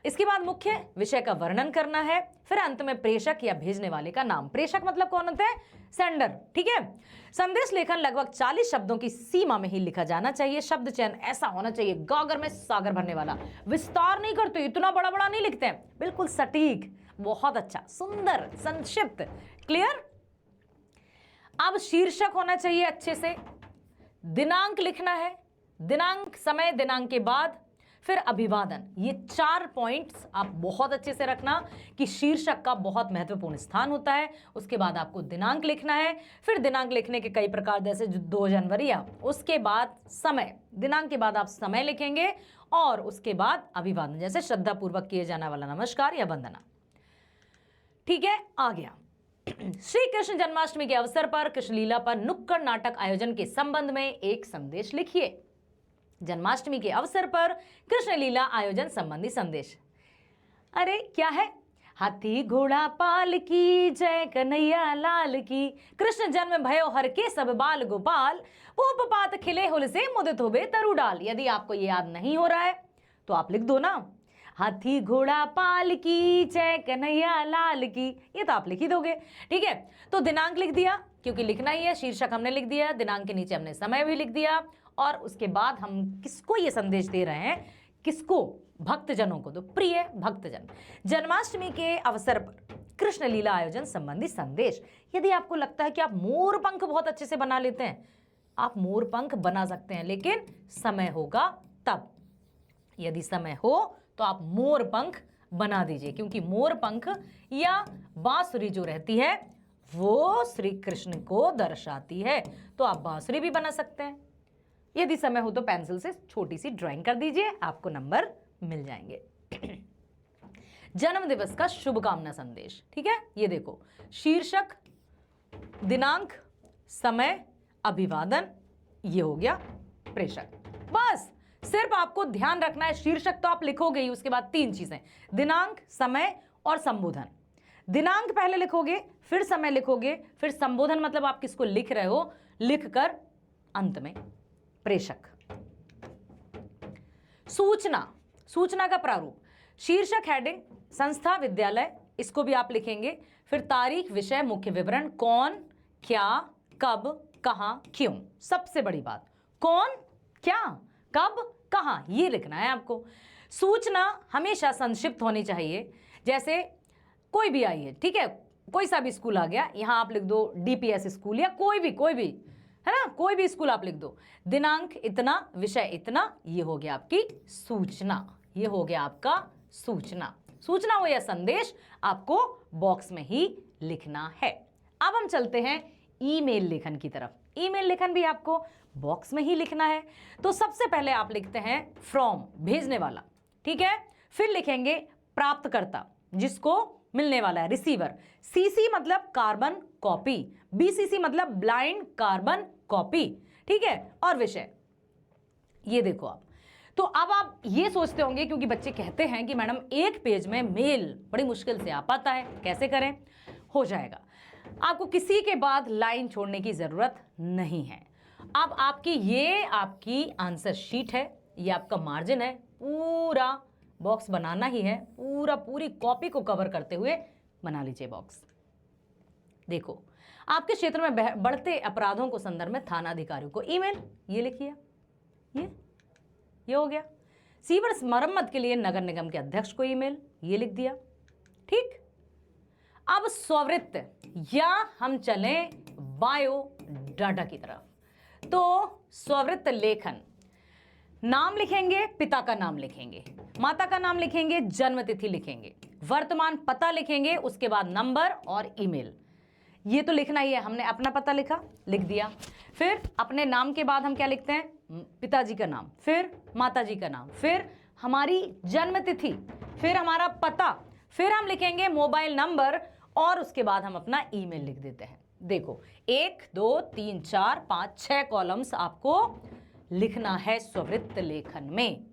इसके बाद मुख्य विषय का वर्णन करना है, फिर अंत में प्रेषक या भेजने वाले का नाम। प्रेषक मतलब कौन होता है? सेंडर, ठीक है? संदेश लेखन लगभग 40 शब्दों की सीमा में ही लिखा जाना चाहिए। शब्द चयन ऐसा होना चाहिए गागर में सागर भरने वाला। विस्तार नहीं करते, इतना बड़ा बड़ा नहीं लिखते हैं, बिल्कुल सटीक, बहुत अच्छा, सुंदर, संक्षिप्त, क्लियर। अब शीर्षक होना चाहिए अच्छे से। दिनांक लिखना है, दिनांक, समय, दिनांक के बाद फिर अभिवादन। ये 4 पॉइंट्स आप बहुत अच्छे से रखना कि शीर्षक का बहुत महत्वपूर्ण स्थान होता है। उसके बाद आपको दिनांक लिखना है। फिर दिनांक लिखने के कई प्रकार, जैसे 2 जनवरी उसके बाद समय, दिनांक के बाद आप समय लिखेंगे और उसके बाद अभिवादन, जैसे श्रद्धापूर्वक किए जाने वाला नमस्कार या वंदना। ठीक है, आ गया। श्री कृष्ण जन्माष्टमी के अवसर पर कृष्ण लीला पर नुक्कड़ नाटक आयोजन के संबंध में एक संदेश लिखिए। जन्माष्टमी के अवसर पर कृष्ण लीला आयोजन संबंधी संदेश। अरे क्या है? हाथी घोड़ा पाल की, जय कन्हैया लाल की, कृष्ण जन्म भयो हर के सब बाल गोपाल, पूप पात खिले हुल से मुदित होबे तरु डाल। यदि आपको ये याद नहीं हो रहा है तो आप लिख दो ना, हाथी घोड़ा पाल की, जय कन्हैया लाल की, ये तो आप लिख ही दोगे। ठीक है, तो दिनांक लिख दिया क्योंकि लिखना ही है, शीर्षक हमने लिख दिया, दिनांक के नीचे हमने समय भी लिख दिया, और उसके बाद हम किसको ये संदेश दे रहे हैं, किसको? भक्तजनों को। तो प्रिय भक्तजन, जन्माष्टमी के अवसर पर कृष्ण लीला आयोजन संबंधी संदेश। यदि आपको लगता है कि आप मोर पंख बहुत अच्छे से बना लेते हैं, आप मोर पंख बना सकते हैं, लेकिन समय होगा तब। यदि समय हो तो आप मोर पंख बना दीजिए, क्योंकि मोर पंख या बांसुरी जो रहती है वो श्री कृष्ण को दर्शाती है, तो आप बांसुरी भी बना सकते हैं। यदि समय हो तो पेंसिल से छोटी सी ड्राइंग कर दीजिए, आपको नंबर मिल जाएंगे। जन्म दिवस का शुभकामना संदेश। ठीक है, ये देखो, शीर्षक, दिनांक, समय, अभिवादन, ये हो गया प्रेषक। बस सिर्फ आपको ध्यान रखना है, शीर्षक तो आप लिखोगे ही, उसके बाद 3 चीजें, दिनांक, समय और संबोधन। दिनांक पहले लिखोगे, फिर समय लिखोगे, फिर संबोधन, मतलब आप किसको लिख रहे हो, लिखकर अंत में प्रेषक। सूचना, सूचना का प्रारूप, शीर्षक, हेडिंग, संस्था, विद्यालय, इसको भी आप लिखेंगे। फिर तारीख, विषय, मुख्य विवरण, कौन, क्या, कब, कहां, क्यों। सबसे बड़ी बात, कौन, क्या, कब, कहां, ये लिखना है आपको। सूचना हमेशा संक्षिप्त होनी चाहिए, जैसे कोई भी आई है, ठीक है, कोई सा भी स्कूल आ गया, यहां आप लिख दो डीपीएस स्कूल, या कोई भी है ना, कोई भी स्कूल आप लिख दो, दिनांक इतना, विषय इतना, ये हो गया आपकी सूचना, ये हो गया आपका सूचना। सूचना हो या संदेश, आपको बॉक्स में ही लिखना है। अब हम चलते हैं ईमेल लेखन की तरफ। ईमेल लेखन भी आपको बॉक्स में ही लिखना है। तो सबसे पहले आप लिखते हैं फ्रॉम, भेजने वाला, ठीक है, फिर लिखेंगे प्राप्तकर्ता, जिसको मिलने वाला है, रिसीवर, सीसी मतलब कार्बन कॉपी, बीसीसी मतलब ब्लाइंड कार्बन कॉपी, ठीक है, और विषय। ये देखो आप, तो अब आप ये सोचते होंगे, क्योंकि बच्चे कहते हैं कि मैडम एक पेज में मेल बड़ी मुश्किल से आ पाता है, कैसे करें? हो जाएगा, आपको किसी के बाद लाइन छोड़ने की जरूरत नहीं है। अब आपकी आंसर शीट है, ये आपका मार्जिन है, पूरा बॉक्स बनाना ही है, पूरी कॉपी को कवर करते हुए बना लीजिए बॉक्स। देखो, आपके क्षेत्र में बढ़ते अपराधों को संदर्भ में थाना अधिकारियों को ईमेल, ये लिखिए, ये हो गया। सीवर मरम्मत के लिए नगर निगम के अध्यक्ष को ईमेल, ये लिख दिया, ठीक। अब स्ववृत्त, या हम चलें बायो डाटा की तरफ। तो स्ववृत्त लेखन, नाम लिखेंगे, पिता का नाम लिखेंगे, माता का नाम लिखेंगे, जन्म तिथि लिखेंगे, वर्तमान पता लिखेंगे, उसके बाद नंबर और ईमेल। ये तो लिखना ही है, हमने अपना पता लिख दिया। फिर अपने नाम के बाद हम क्या लिखते हैं? पिताजी का नाम, फिर माताजी का नाम, फिर हमारी जन्म तिथि, फिर हमारा पता, फिर हम लिखेंगे मोबाइल नंबर, और उसके बाद हम अपना ईमेल लिख देते हैं। देखो, 1 2 3 4 5 6 कॉलम्स आपको लिखना है स्ववृत्त लेखन में,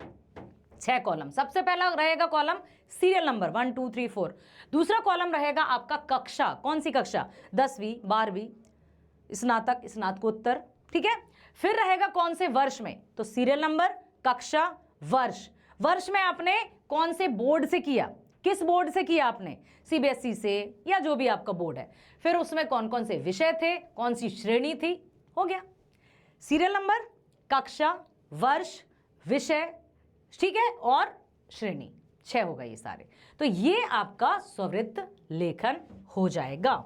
6 कॉलम। सबसे पहला रहेगा कॉलम सीरियल नंबर 1 2 3 4। दूसरा कॉलम रहेगा आपका कक्षा, कौन सी कक्षा? 10वीं 12वीं, स्नातक, स्नातकोत्तर, ठीक है। फिर रहेगा कौन से वर्ष में, तो सीरियल नंबर, कक्षा, वर्ष। वर्ष में आपने कौन से बोर्ड से किया, किस बोर्ड से किया आपने, सीबीएसई से या जो भी आपका बोर्ड है। फिर उसमें कौन कौन से विषय थे, कौन सी श्रेणी थी, हो गया। सीरियल नंबर, कक्षा, वर्ष, विषय, ठीक है, और श्रेणी, 6 हो गए ये सारे। तो ये आपका स्ववृत्त लेखन हो जाएगा।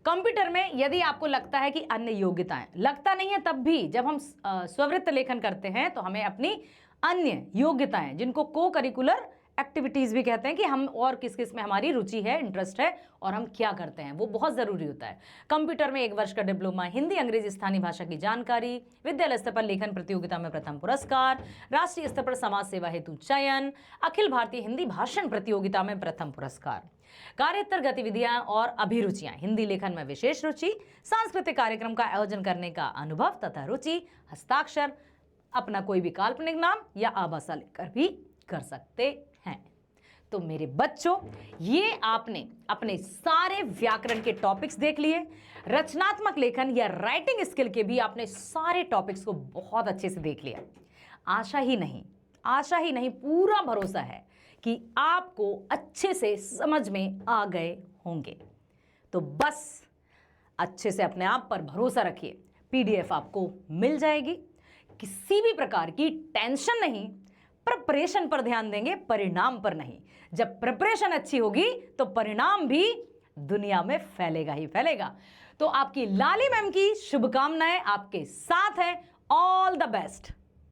कंप्यूटर में यदि आपको लगता है कि अन्य योग्यताएं, लगता नहीं है तब भी जब हम स्ववृत्त लेखन करते हैं तो हमें अपनी अन्य योग्यताएं, जिनको को करिकुलर एक्टिविटीज भी कहते हैं, कि हम और किस किस में हमारी रुचि है, इंटरेस्ट है और हम क्या करते हैं, वो बहुत जरूरी होता है। कंप्यूटर में 1 वर्ष का डिप्लोमा, हिंदी अंग्रेजी स्थानीय भाषा की जानकारी, विद्यालय स्तर पर लेखन प्रतियोगिता में प्रथम पुरस्कार, राष्ट्रीय स्तर पर समाज सेवा हेतु चयन, अखिल भारतीय हिंदी भाषण प्रतियोगिता में प्रथम पुरस्कार, कार्योत्तर गतिविधियां और अभिरुचियां, हिंदी लेखन में विशेष रुचि, सांस्कृतिक कार्यक्रम का आयोजन करने का अनुभव तथा रुचि, हस्ताक्षर, अपना कोई भी काल्पनिक नाम या आभासा लेकर भी कर सकते हैं। तो मेरे बच्चों, ये आपने अपने सारे व्याकरण के टॉपिक्स देख लिए, रचनात्मक लेखन या राइटिंग स्किल के भी आपने सारे टॉपिक्स को बहुत अच्छे से देख लिया। आशा ही नहीं पूरा भरोसा है कि आपको अच्छे से समझ में आ गए होंगे। तो बस अच्छे से अपने आप पर भरोसा रखिए, पीडीएफ आपको मिल जाएगी। किसी भी प्रकार की टेंशन नहीं, प्रिपरेशन पर ध्यान देंगे, परिणाम पर नहीं। जब प्रिपरेशन अच्छी होगी तो परिणाम भी दुनिया में फैलेगा ही फैलेगा। तो आपकी लाली मैम की शुभकामनाएं आपके साथ है। All the best.